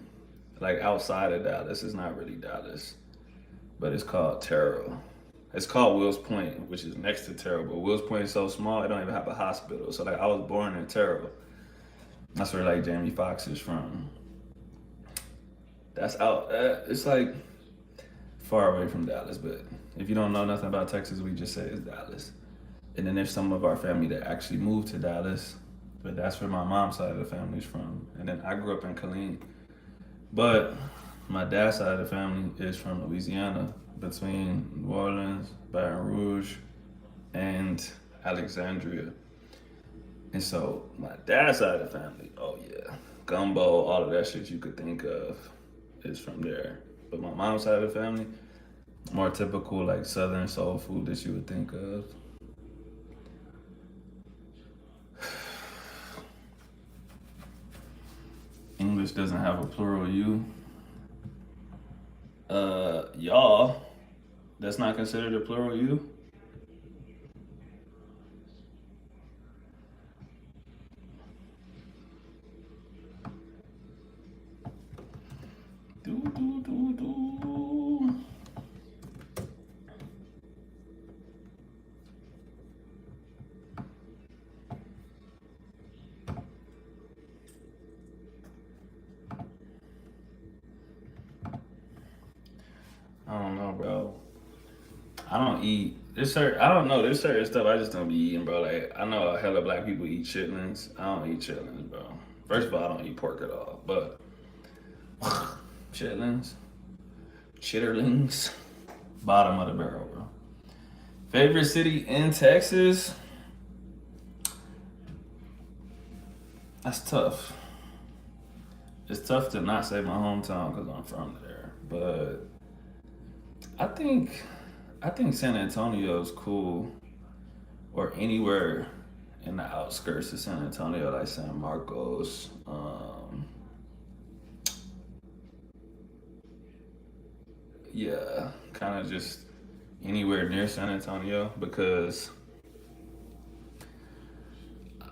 like outside of Dallas. It's not really Dallas, but it's called Terrell. It's called Wills Point, which is next to Terrell. But Wills Point is so small, it don't even have a hospital. So like, I was born in Terrell. That's where like Jamie Foxx is from. That's out. It's like far away from Dallas, but if you don't know nothing about Texas, we just say it's Dallas. And then there's some of our family that actually moved to Dallas, but that's where my mom's side of the family's from. And then I grew up in Killeen, but my dad's side of the family is from Louisiana, between New Orleans, Baton Rouge, and Alexandria. And so my dad's side of the family, oh yeah, gumbo, all of that shit you could think of is from there. But my mom's side of the family, more typical like Southern soul food that you would think of. English doesn't have a plural you. Y'all, that's not considered a plural you? Do, do, do, do. I don't know, bro. I don't eat. I don't know. There's certain stuff I just don't be eating, bro. Like, I know a hella black people eat chitlins. I don't eat chitlins, bro. First of all, I don't eat pork at all. But chitlins, chitterlings, bottom of the barrel, bro. Favorite city in Texas? That's tough. It's tough to not say my hometown because I'm from there. But I think San Antonio is cool, or anywhere in the outskirts of San Antonio, like San Marcos. Yeah, kind of just anywhere near San Antonio because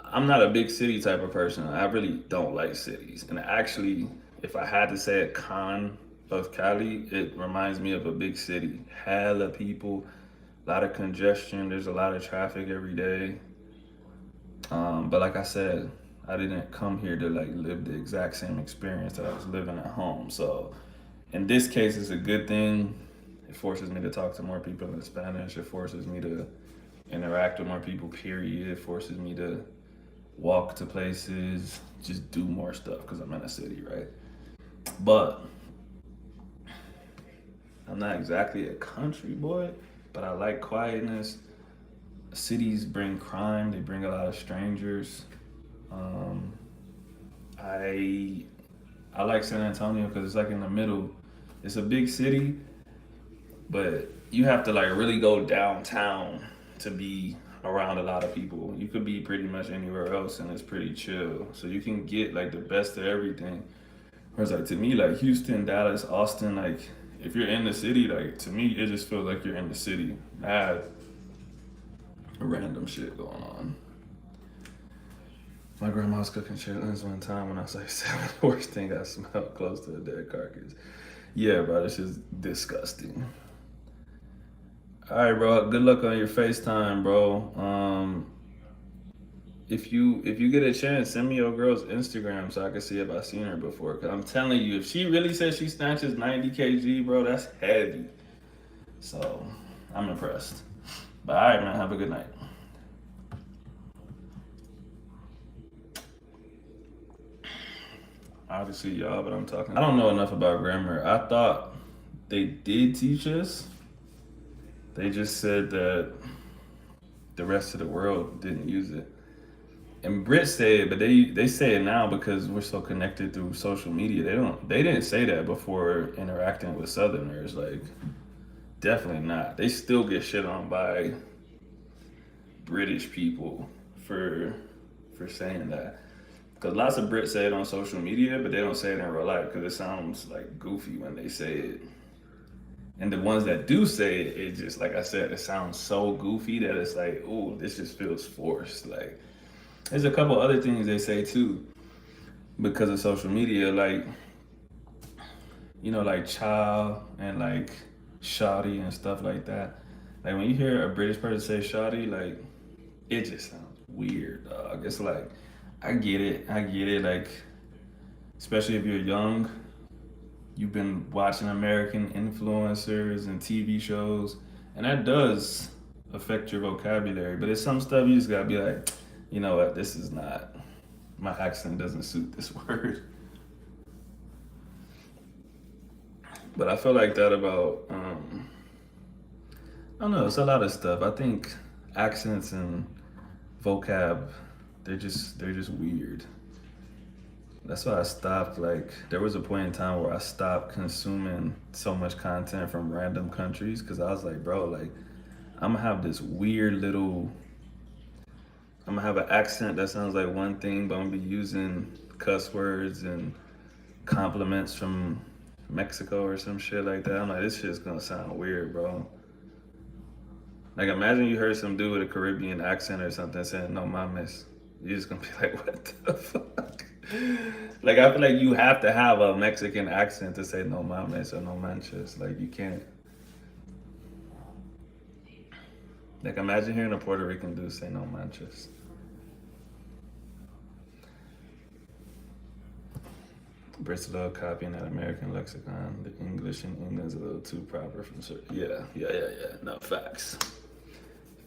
I'm not a big city type of person. I really don't like cities. And actually, if I had to say a con of Cali, it reminds me of a big city. Hella people, a lot of congestion. There's a lot of traffic every day. But like I said, I didn't come here to like live the exact same experience that I was living at home. So in this case, it's a good thing. It forces me to talk to more people in Spanish. It forces me to interact with more people, period. It forces me to walk to places, just do more stuff because I'm in a city, right? But I'm not exactly a country boy, but I like quietness. Cities bring crime, they bring a lot of strangers. I like San Antonio because it's like in the middle. It's a big city, but you have to like really go downtown to be around a lot of people. You could be pretty much anywhere else and it's pretty chill. So you can get like the best of everything. Whereas like to me, like Houston, Dallas, Austin, like if you're in the city, like to me it just feels like you're in the city. Mad random shit going on. My grandma was cooking chitlins one time when I was like 7. The worst thing I smelled close to a dead carcass. Yeah, bro, this is disgusting. All right, bro. Good luck on your FaceTime, bro. If you get a chance, send me your girl's Instagram so I can see if I've seen her before. Cause I'm telling you, if she really says she snatches 90 kg, bro, that's heavy. So I'm impressed. But all right, man. Have a good night. Obviously, y'all, but I'm talking. I don't know enough about grammar. I thought they did teach us. They just said that the rest of the world didn't use it. And Brits say it, but they say it now because we're so connected through social media. They didn't say that before interacting with Southerners. Like definitely not. They still get shit on by British people for saying that. Because lots of Brits say it on social media, but they don't say it in real life because it sounds like goofy when they say it. And the ones that do say it, it just, like I said, it sounds so goofy that it's like, oh, this just feels forced. Like, there's a couple other things they say too because of social media, like, you know, like child and like shoddy and stuff like that. Like, when you hear a British person say shoddy, like, it just sounds weird, dog. It's like, I get it. Like, especially if you're young, you've been watching American influencers and TV shows, and that does affect your vocabulary. But it's some stuff you just gotta be like, you know what, this is not, my accent doesn't suit this word. But I feel like that about, I don't know, it's a lot of stuff. I think accents and vocab, they're just weird. That's why I stopped. Like, there was a point in time where I stopped consuming so much content from random countries because I was like, bro, like, I'm gonna have this weird little, I'm gonna have an accent that sounds like one thing, but I'm gonna be using cuss words and compliments from Mexico or some shit like that. I'm like, this shit's gonna sound weird, bro. Like, imagine you heard some dude with a Caribbean accent or something saying, no mames. You're just gonna be like, what the fuck? Like, I feel like you have to have a Mexican accent to say no mames or no manches. Like, you can't. Like, imagine hearing a Puerto Rican dude say no manches. Brits love copying that American lexicon. The English in England's a little too proper from certain. Yeah. No, facts.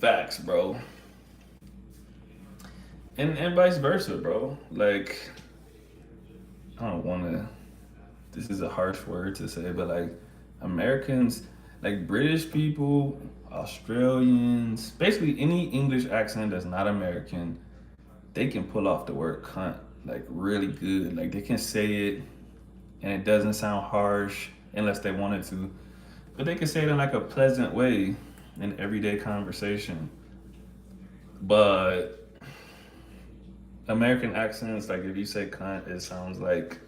Facts, bro. And vice versa, bro. Like, I don't want to, this is a harsh word to say, but like Americans, like British people, Australians, basically any English accent that's not American, they can pull off the word cunt like really good. Like, they can say it and it doesn't sound harsh unless they wanted to, but they can say it in like a pleasant way in everyday conversation. But American accents, like if you say cunt, it sounds like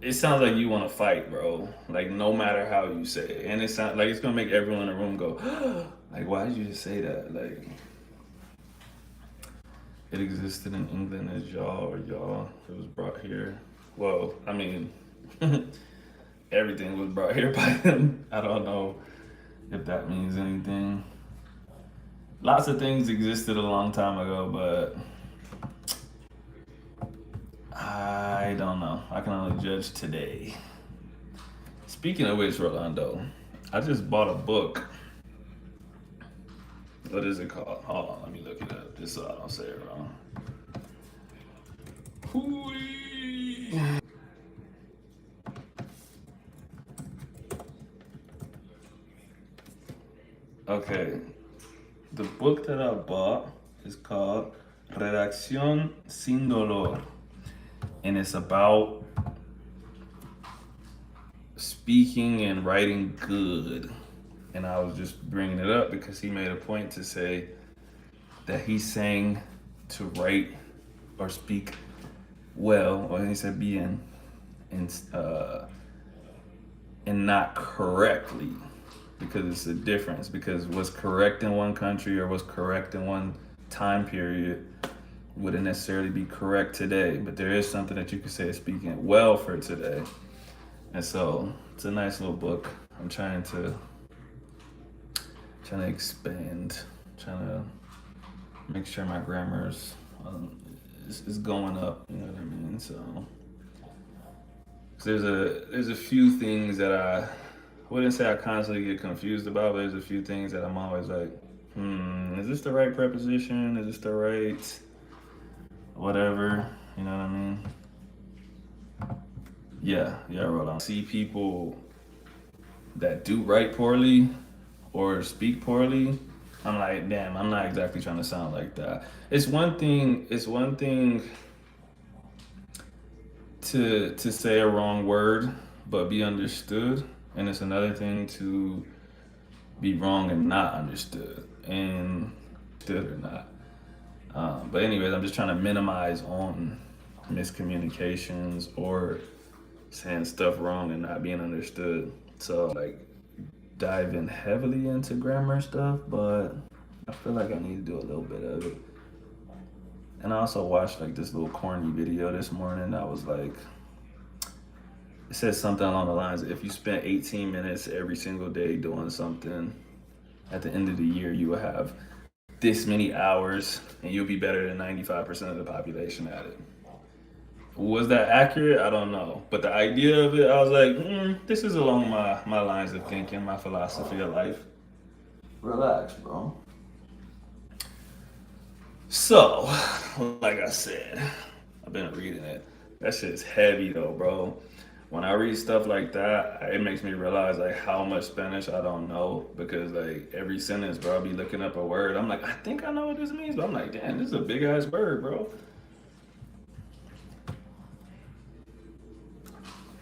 you want to fight, bro. Like, no matter how you say it, and it sounds like it's gonna make everyone in the room go, like, why did you just say that? Like, it existed in England as y'all or y'all. It was brought here. Well, I mean, everything was brought here by them. I don't know if that means anything. Lots of things existed a long time ago, but I don't know. I can only judge today. Speaking of which, Rolando, I just bought a book. What is it called? Hold on, let me look it up just so I don't say it wrong. Hooey. Okay, the book that I bought is called Redacción Sin Dolor, and it's about speaking and writing good. And I was just bringing it up because he made a point to say that he's saying to write or speak well, or he said bien, and not correctly, because it's a difference. Because what's correct in one country or what's correct in one time period wouldn't necessarily be correct today. But there is something that you could say is speaking well for today. And so it's a nice little book. I'm trying to expand, trying to make sure my grammar's is going up. You know what I mean? So there's a few things that I wouldn't say I constantly get confused about, but there's a few things that I'm always like, is this the right preposition? Is this the right whatever? You know what I mean? Yeah, I wrote on. See people that do write poorly or speak poorly, I'm like, damn, I'm not exactly trying to sound like that. It's one thing to say a wrong word but be understood, and it's another thing to be wrong and not understood, and understood or not. But anyways, I'm just trying to minimize on miscommunications or saying stuff wrong and not being understood. So like dive in heavily into grammar stuff, but I feel like I need to do a little bit of it. And I also watched like this little corny video this morning that was like, it says something along the lines of, if you spent 18 minutes every single day doing something, at the end of the year you will have this many hours and you'll be better than 95% of the population at it. Was that accurate? I don't know. But the idea of it, I was like, this is along my lines of thinking, my philosophy of life. Relax, bro. So, like I said, I've been reading it. That shit's heavy though, bro. When I read stuff like that, it makes me realize like how much Spanish I don't know, because like every sentence, bro, I'll be looking up a word. I'm like, I think I know what this means, but I'm like, damn, this is a big ass word, bro.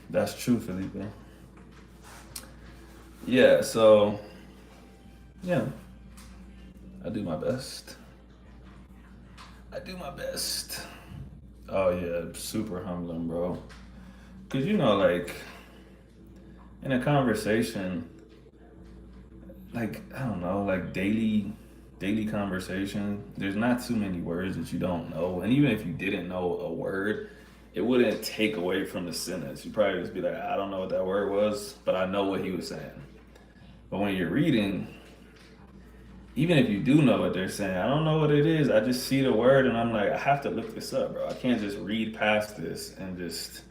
That's true, Felipe. Yeah, so yeah, I do my best. Oh yeah, super humbling, bro. Cause you know, like in a conversation, like I don't know, like daily conversation, there's not too many words that you don't know. And even if you didn't know a word, it wouldn't take away from the sentence. You'd probably just be like, I don't know what that word was, but I know what he was saying. But when you're reading, even if you do know what they're saying, I don't know what it is. I just see the word and I'm like, I have to look this up, bro. I can't just read past this and just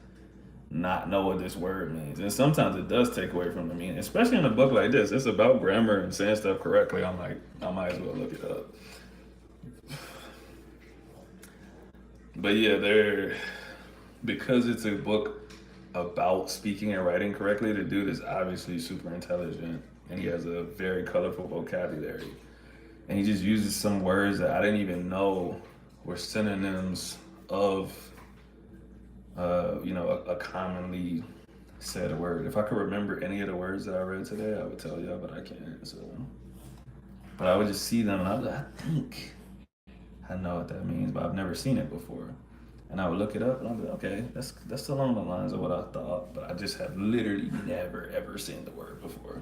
not know what this word means. And sometimes it does take away from the meaning, especially in a book like this. It's about grammar and saying stuff correctly. I'm like, I might as well look it up. But yeah, because it's a book about speaking and writing correctly, the dude is obviously super intelligent and he has a very colorful vocabulary. And he just uses some words that I didn't even know were synonyms of, a commonly said word. If I could remember any of the words that I read today, I would tell y'all, but I can't. So, but I would just see them and I was like, I think I know what that means, but I've never seen it before. And I would look it up and I'd be like, okay, that's along the lines of what I thought, but I just have literally never ever seen the word before.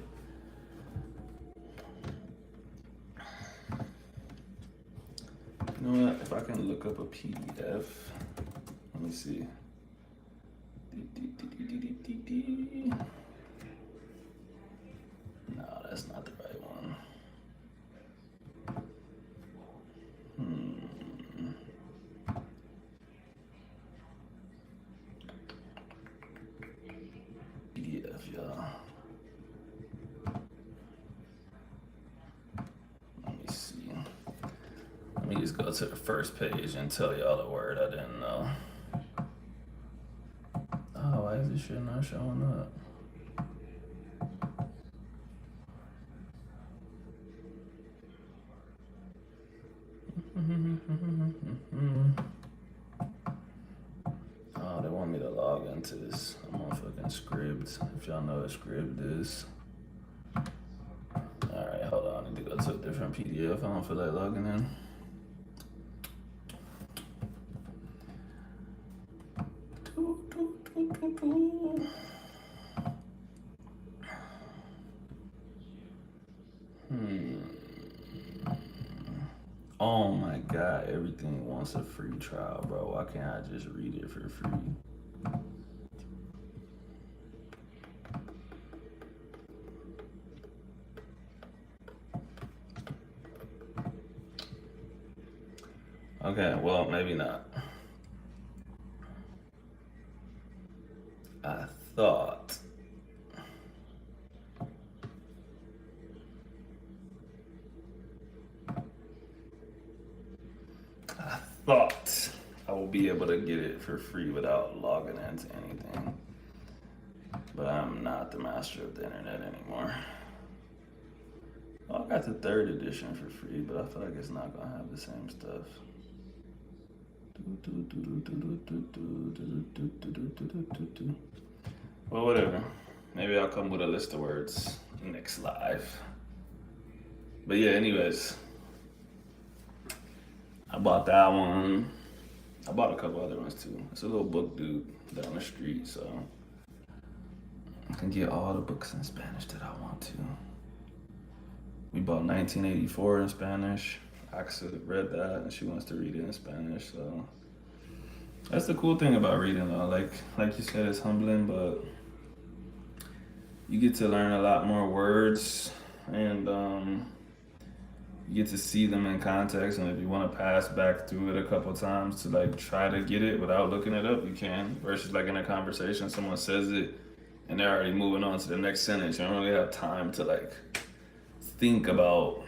You know what? If I can look up a PDF, let me see. No, that's not the right one. PDF, y'all. Let me see. Let me just go to the first page and tell y'all the word I didn't know. Oh, why is this shit not showing up? Oh, they want me to log log into this. I'm on fucking Scribd. If y'all know what Scribd is. Alright, hold on. I need to go to a different PDF. I don't feel like logging in. Oh my god, everything wants a free trial, bro. Why can't I just read it for free? Okay, well, maybe not. I thought. I will be able to get it for free without logging into anything. But I'm not the master of the internet anymore. Well, I got the 3rd edition for free, but I feel like it's not gonna have the same stuff. Well, whatever. Maybe I'll come with a list of words next live. But yeah, anyways. I bought that one. I bought a couple other ones too. It's a little book dude down the street, so I can get all the books in Spanish that I want to. We bought 1984 in Spanish. Axa read that and she wants to read it in Spanish, so that's the cool thing about reading though. Like you said, it's humbling, but you get to learn a lot more words and you get to see them in context, and if you want to pass back through it a couple times to like try to get it without looking it up, you can. Versus like in a conversation, someone says it and they're already moving on to the next sentence. You don't really have time to like think about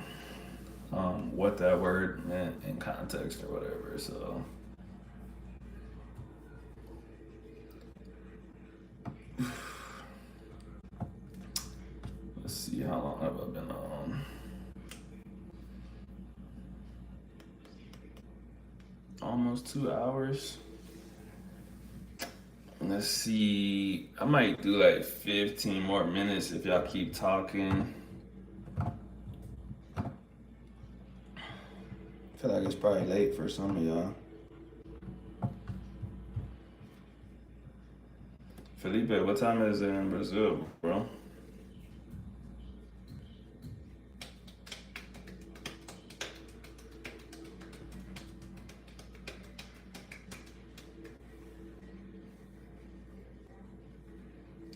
what that word meant in context or whatever. So let's see, how long have I been on? Almost 2 hours. Let's see, I might do like 15 more minutes if y'all keep talking. I feel like it's probably late for some of y'all. Felipe, what time is it in Brazil, bro?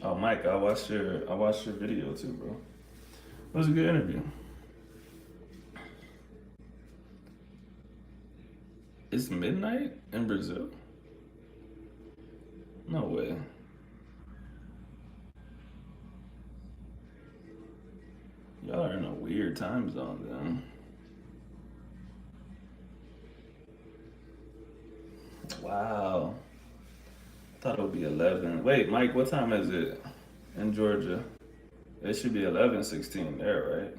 Oh, Mike, I watched your video too, bro. It was a good interview. It's midnight in Brazil? No way. Y'all are in a weird time zone then. Wow. Thought it would be 11. Wait, Mike, what time is it in Georgia? It should be 11:16 there, right?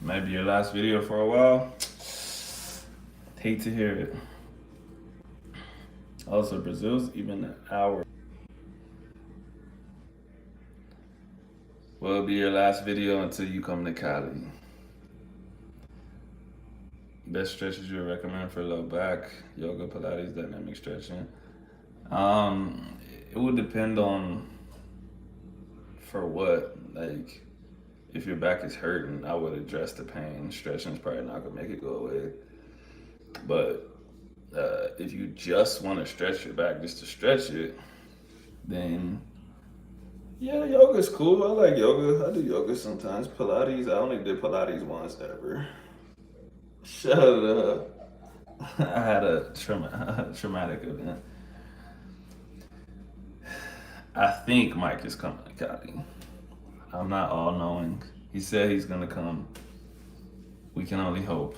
Might be your last video for a while. Hate to hear it. Also, Brazil's even an hour. Will it be your last video until you come to Cali? Best stretches you would recommend for low back, yoga, Pilates, dynamic stretching. It would depend on for what. Like, if your back is hurting, I would address the pain. Stretching is probably not gonna make it go away. But if you just want to stretch your back just to stretch it, then yeah, yoga's cool. I like yoga. I do yoga sometimes. Pilates, I only did Pilates once ever. Shut up. I had a traumatic event. I think Mike is coming to Cali. I'm not all knowing. He said he's gonna come. We can only hope.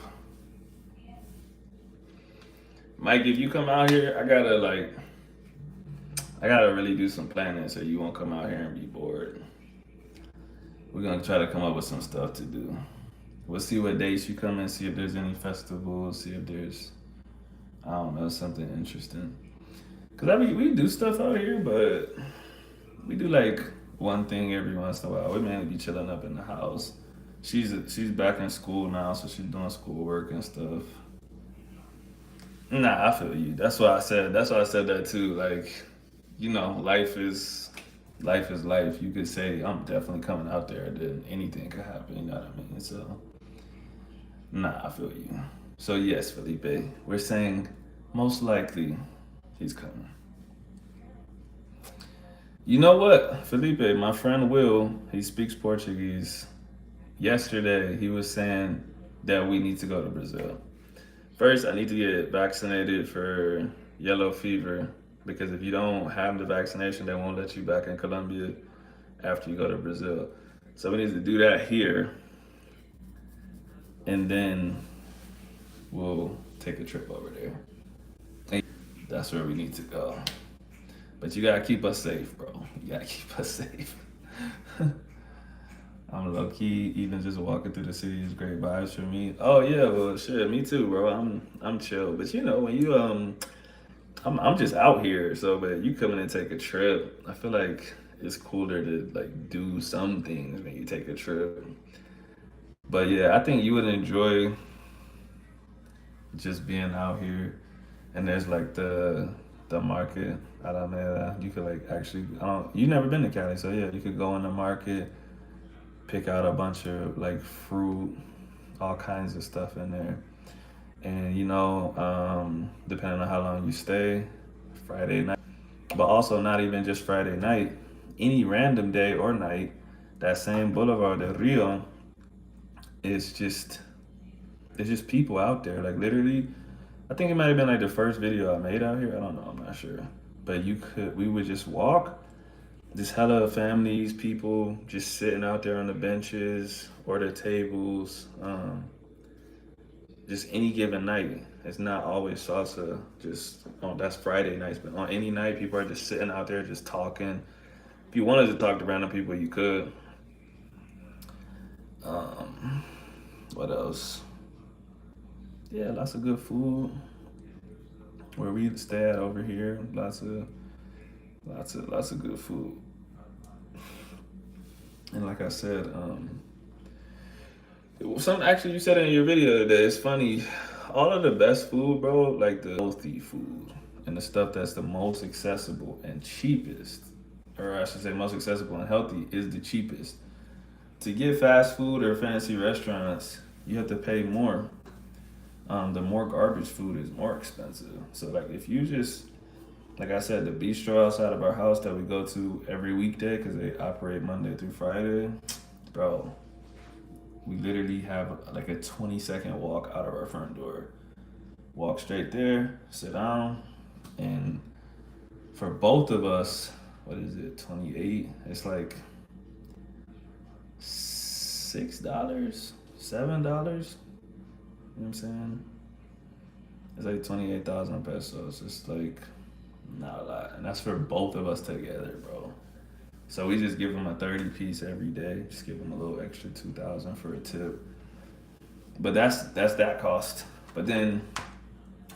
Mike, if you come out here, I gotta really do some planning so you won't come out here and be bored. We're gonna try to come up with some stuff to do. We'll see what dates you come in, see if there's any festivals, see if there's I don't know, something interesting. Cause I mean, we do stuff out here, but we do like one thing every once in a while. We mainly be chilling up in the house. She's back in school now, so she's doing schoolwork and stuff. Nah, I feel you. That's why I said. That's why I said that too. Like, life is life. You could say I'm definitely coming out there. Then anything could happen. You know what I mean? So, nah, I feel you. So yes, Felipe, we're saying most likely he's coming. You know what, Felipe, my friend Will, he speaks Portuguese. Yesterday, he was saying that we need to go to Brazil. First, I need to get vaccinated for yellow fever because if you don't have the vaccination, they won't let you back in Colombia after you go to Brazil. So we need to do that here, and then we'll take a trip over there. And that's where we need to go. But you gotta keep us safe, bro. You gotta keep us safe. I'm low key, even just walking through the city is great vibes for me. Oh yeah, well shit, me too, bro. I'm chill. But you know, when you I'm just out here, so but you come in and take a trip, I feel like it's cooler to like do some things when you take a trip. But yeah, I think you would enjoy just being out here. And there's like the market, Alameda. You could like actually, I don't, you never been to Cali, so yeah, you could go in the market, pick out a bunch of like fruit, all kinds of stuff in there. And depending on how long you stay, Friday night, but also not even just Friday night, any random day or night, that same Boulevard del Rio is just, there's just people out there. Like literally, I think it might have been like the first video I made out here. I don't know, I'm not sure. But we would just walk, just hella families, people just sitting out there on the benches or the tables. Just any given night. It's not always salsa. Just that's Friday nights, but on any night, people are just sitting out there just talking. If you wanted to talk to random people, you could. Um, what else? Yeah, lots of good food. Where we stay at over here, lots of good food. And like I said, some actually you said in your video that it's funny. All of the best food, bro, like the healthy food and the stuff that's the most accessible and cheapest, or I should say most accessible and healthy, is the cheapest. To get fast food or fancy restaurants, you have to pay more. The more garbage food is more expensive. So like if you just, like I said, the bistro outside of our house that we go to every weekday because they operate Monday through Friday, bro, we literally have like a 20-second walk out of our front door. Walk straight there, sit down, and for both of us, what is it, 28? It's like $6, $7. You know what I'm saying? It's like 28,000 pesos. It's like not a lot. And that's for both of us together, bro. So we just give them a 30 piece every day. Just give them a little extra 2,000 for a tip. But that's that cost. But then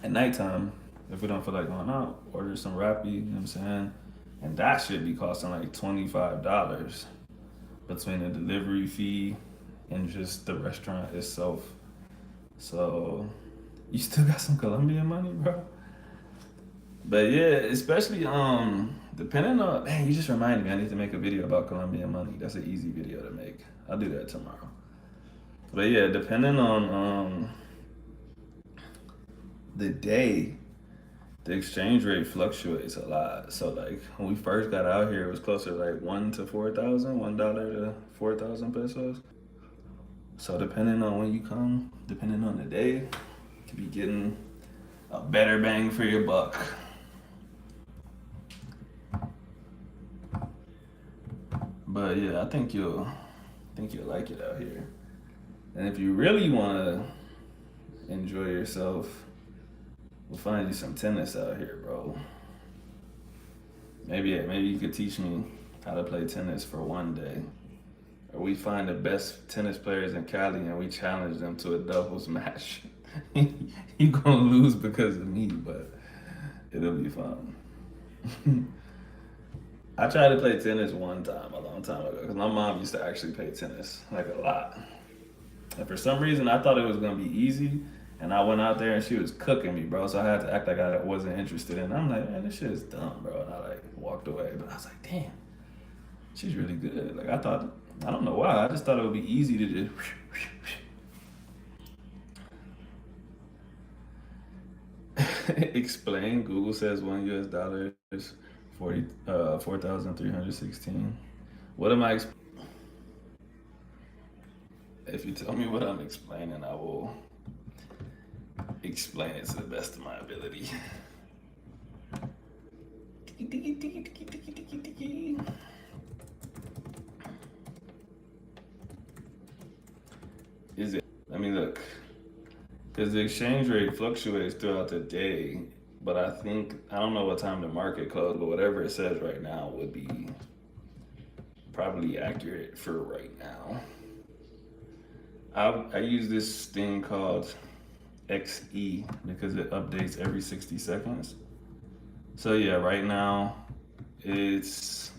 at nighttime, if we don't feel like going out, order some Rappi, you know what I'm saying? And that should be costing like $25 between the delivery fee and just the restaurant itself. So you still got some Colombian money, bro? But yeah, especially depending on, man, you just reminded me I need to make a video about Colombian money. That's an easy video to make. I'll do that tomorrow. But yeah, depending on the day, the exchange rate fluctuates a lot. So like when we first got out here, it was closer to like $1 to 4,000 pesos. So depending on when you come, depending on the day, you could be getting a better bang for your buck. But yeah, I think you'll like it out here. And if you really wanna enjoy yourself, we'll find you some tennis out here, bro. Maybe you could teach me how to play tennis for one day. Or we find the best tennis players in Cali and we challenge them to a doubles match. You gonna lose because of me, but it'll be fun. I tried to play tennis one time, a long time ago, because my mom used to actually play tennis, like a lot. And for some reason, I thought it was gonna be easy, and I went out there and she was cooking me, bro. So I had to act like I wasn't interested in it. I'm like, man, this shit is dumb, bro. And I like walked away, but I was like, damn, she's really good. Like I thought, I don't know why. I just thought it would be easy to just. Explain. Google says $1 is 4,316. What am I? If you tell me what I'm explaining, I will explain it to the best of my ability. Is it? Let me look. Because the exchange rate fluctuates throughout the day, but I think, I don't know what time the market closed, but whatever it says right now would be probably accurate for right now. I use this thing called XE because it updates every 60 seconds. So yeah, right now it's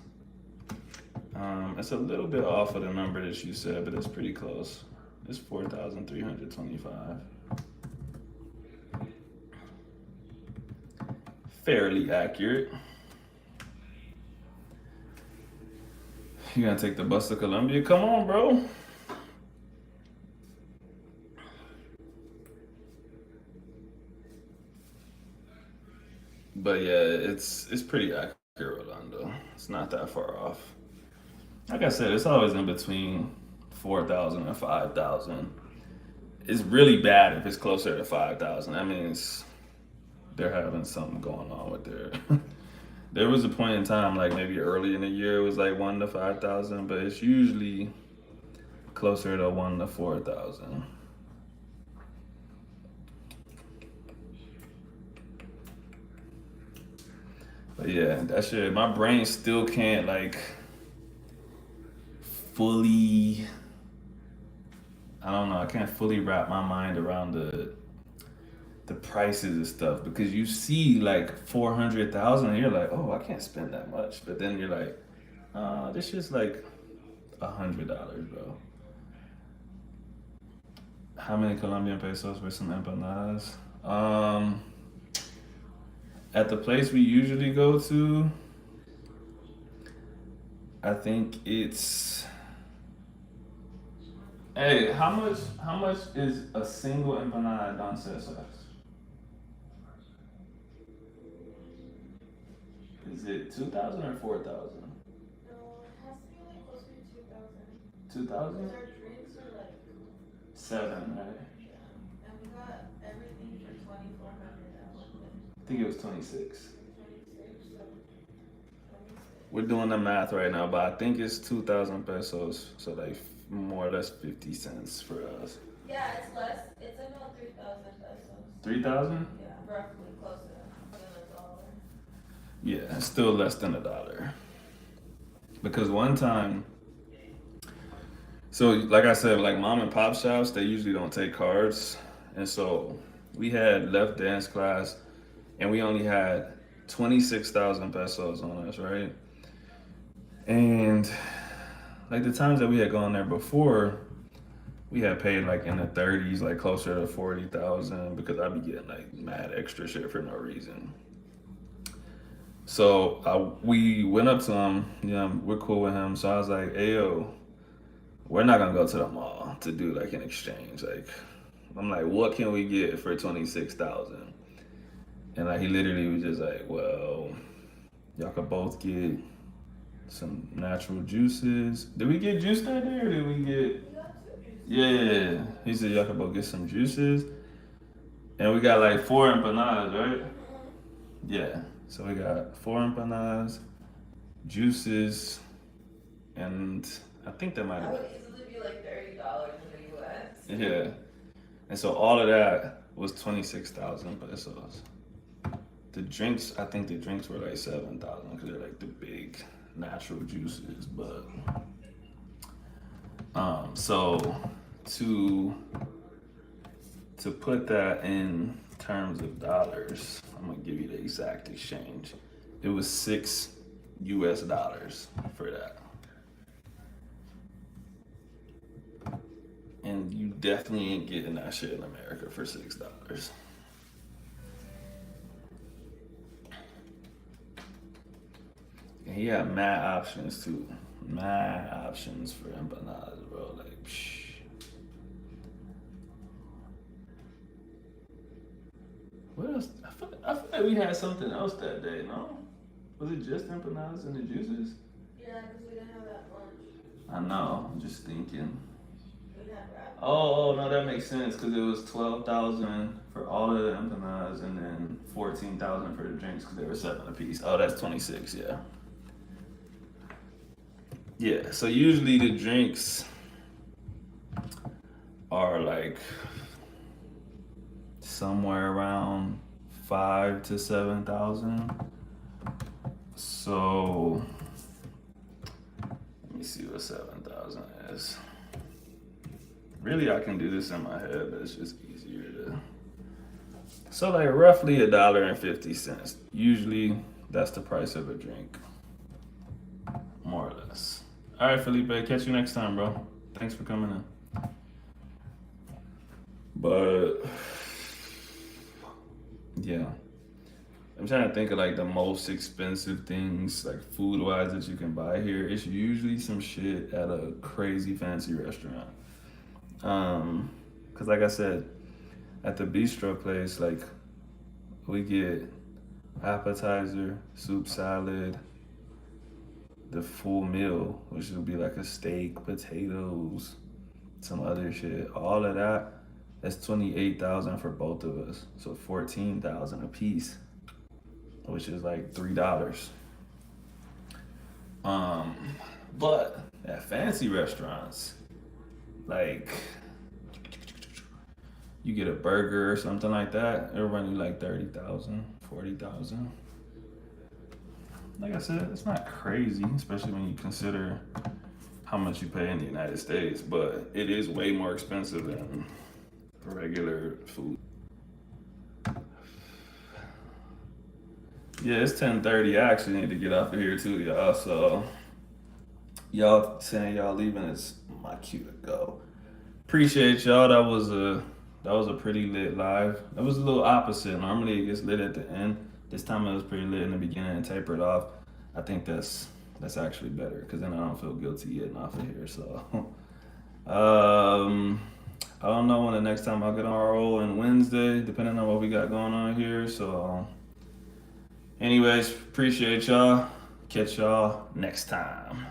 a little bit off of the number that you said, but it's pretty close. It's 4,325. Fairly accurate. You gonna take the bus to Colombia? Come on, bro. But yeah, it's pretty accurate, Rolando. It's not that far off. Like I said, it's always in between 4,000 and 5,000. It's really bad if it's closer to 5,000. That means they're having something going on with their. There was a point in time, like maybe early in the year, it was like 1 to 5,000, but it's usually closer to 1 to 4,000. But yeah, that shit, my brain still can't like fully. I don't know. I can't fully wrap my mind around the prices and stuff because you see like 400,000 and you're like, oh, I can't spend that much. But then you're like, this shit's like $100, bro. How many Colombian pesos for some empanadas? At the place we usually go to, I think it's. Hey, how much is a single empanada Don Cesar? Is it 2,000 or 4,000? No, it has to be like closer to 2,000. 2,000? Because our drinks are like, 7, right? yeah. And we got everything for 2,400 at one day. I think it was 26. 26, so 26. We're doing the math right now, but I think it's 2,000 pesos, so like more or less 50 cents for us. Yeah, it's less. It's about 3,000 pesos. 3,000? Yeah, roughly close to $1. Yeah, it's still less than $1. Because one time, so like I said, like mom and pop shops, they usually don't take cards. And so we had left dance class and we only had 26,000 pesos on us, right? And like the times that we had gone there before, we had paid like in the 30s, like closer to 40,000 because I'd be getting like mad extra shit for no reason. So we went up to him, we're cool with him. So I was like, hey, yo, we're not gonna go to the mall to do like an exchange. Like, I'm like, what can we get for 26,000? And like, he literally was just like, well, y'all could both get some natural juices. Did we get juice that day or did we get? Yeah. He said y'all could both get some juices. And we got like 4 empanadas, right? Yeah. So we got 4 empanadas, juices, and I think that might have That would easily be like $30 in the US. Yeah. And so all of that was 26,000 pesos. The drinks, I think the drinks were like 7,000 because they're like the big natural juices. But so to to put that in terms of dollars, I'm gonna give you the exact exchange. It was $6 for that. And you definitely ain't getting that shit in America for $6. And he had mad options too. Mad options for empanadas, bro. Like, psh. What else? I feel like we had something else that day, no? Was it just empanadas and the juices? Yeah, because we didn't have that lunch. I know, I'm just thinking. We had wrap. Oh, no, that makes sense because it was 12,000 for all of the empanadas and then 14,000 for the drinks because they were 7 apiece. Oh, that's 26, yeah. Yeah, so usually the drinks are like somewhere around 5 to 7,000. So let me see what 7,000 is. Really, I can do this in my head, but it's just easier to. So like roughly $1.50. Usually that's the price of a drink, more or less. All right, Felipe, catch you next time, bro. Thanks for coming in. But yeah, I'm trying to think of like the most expensive things, like food wise, that you can buy here. It's usually some shit at a crazy fancy restaurant. Cause like I said, at the bistro place, like we get appetizer, soup, salad, the full meal, which will be like a steak, potatoes, some other shit. All of that, that's 28,000 for both of us. So 14,000 a piece, which is like $3. But at fancy restaurants, like you get a burger or something like that, it'll run you like 30,000, 40,000. Like I said, it's not crazy, especially when you consider how much you pay in the United States, but it is way more expensive than regular food. Yeah, it's 10:30. I actually need to get off of here too, y'all. So y'all saying y'all leaving is my cue to go. Appreciate y'all. That was a pretty lit live. That was a little opposite. Normally it gets lit at the end. This time it was pretty lit in the beginning and tapered off. I think that's actually better because then I don't feel guilty getting off of here. So I don't know when the next time I'll get on our roll and Wednesday, depending on what we got going on here. So anyways, appreciate y'all. Catch y'all next time.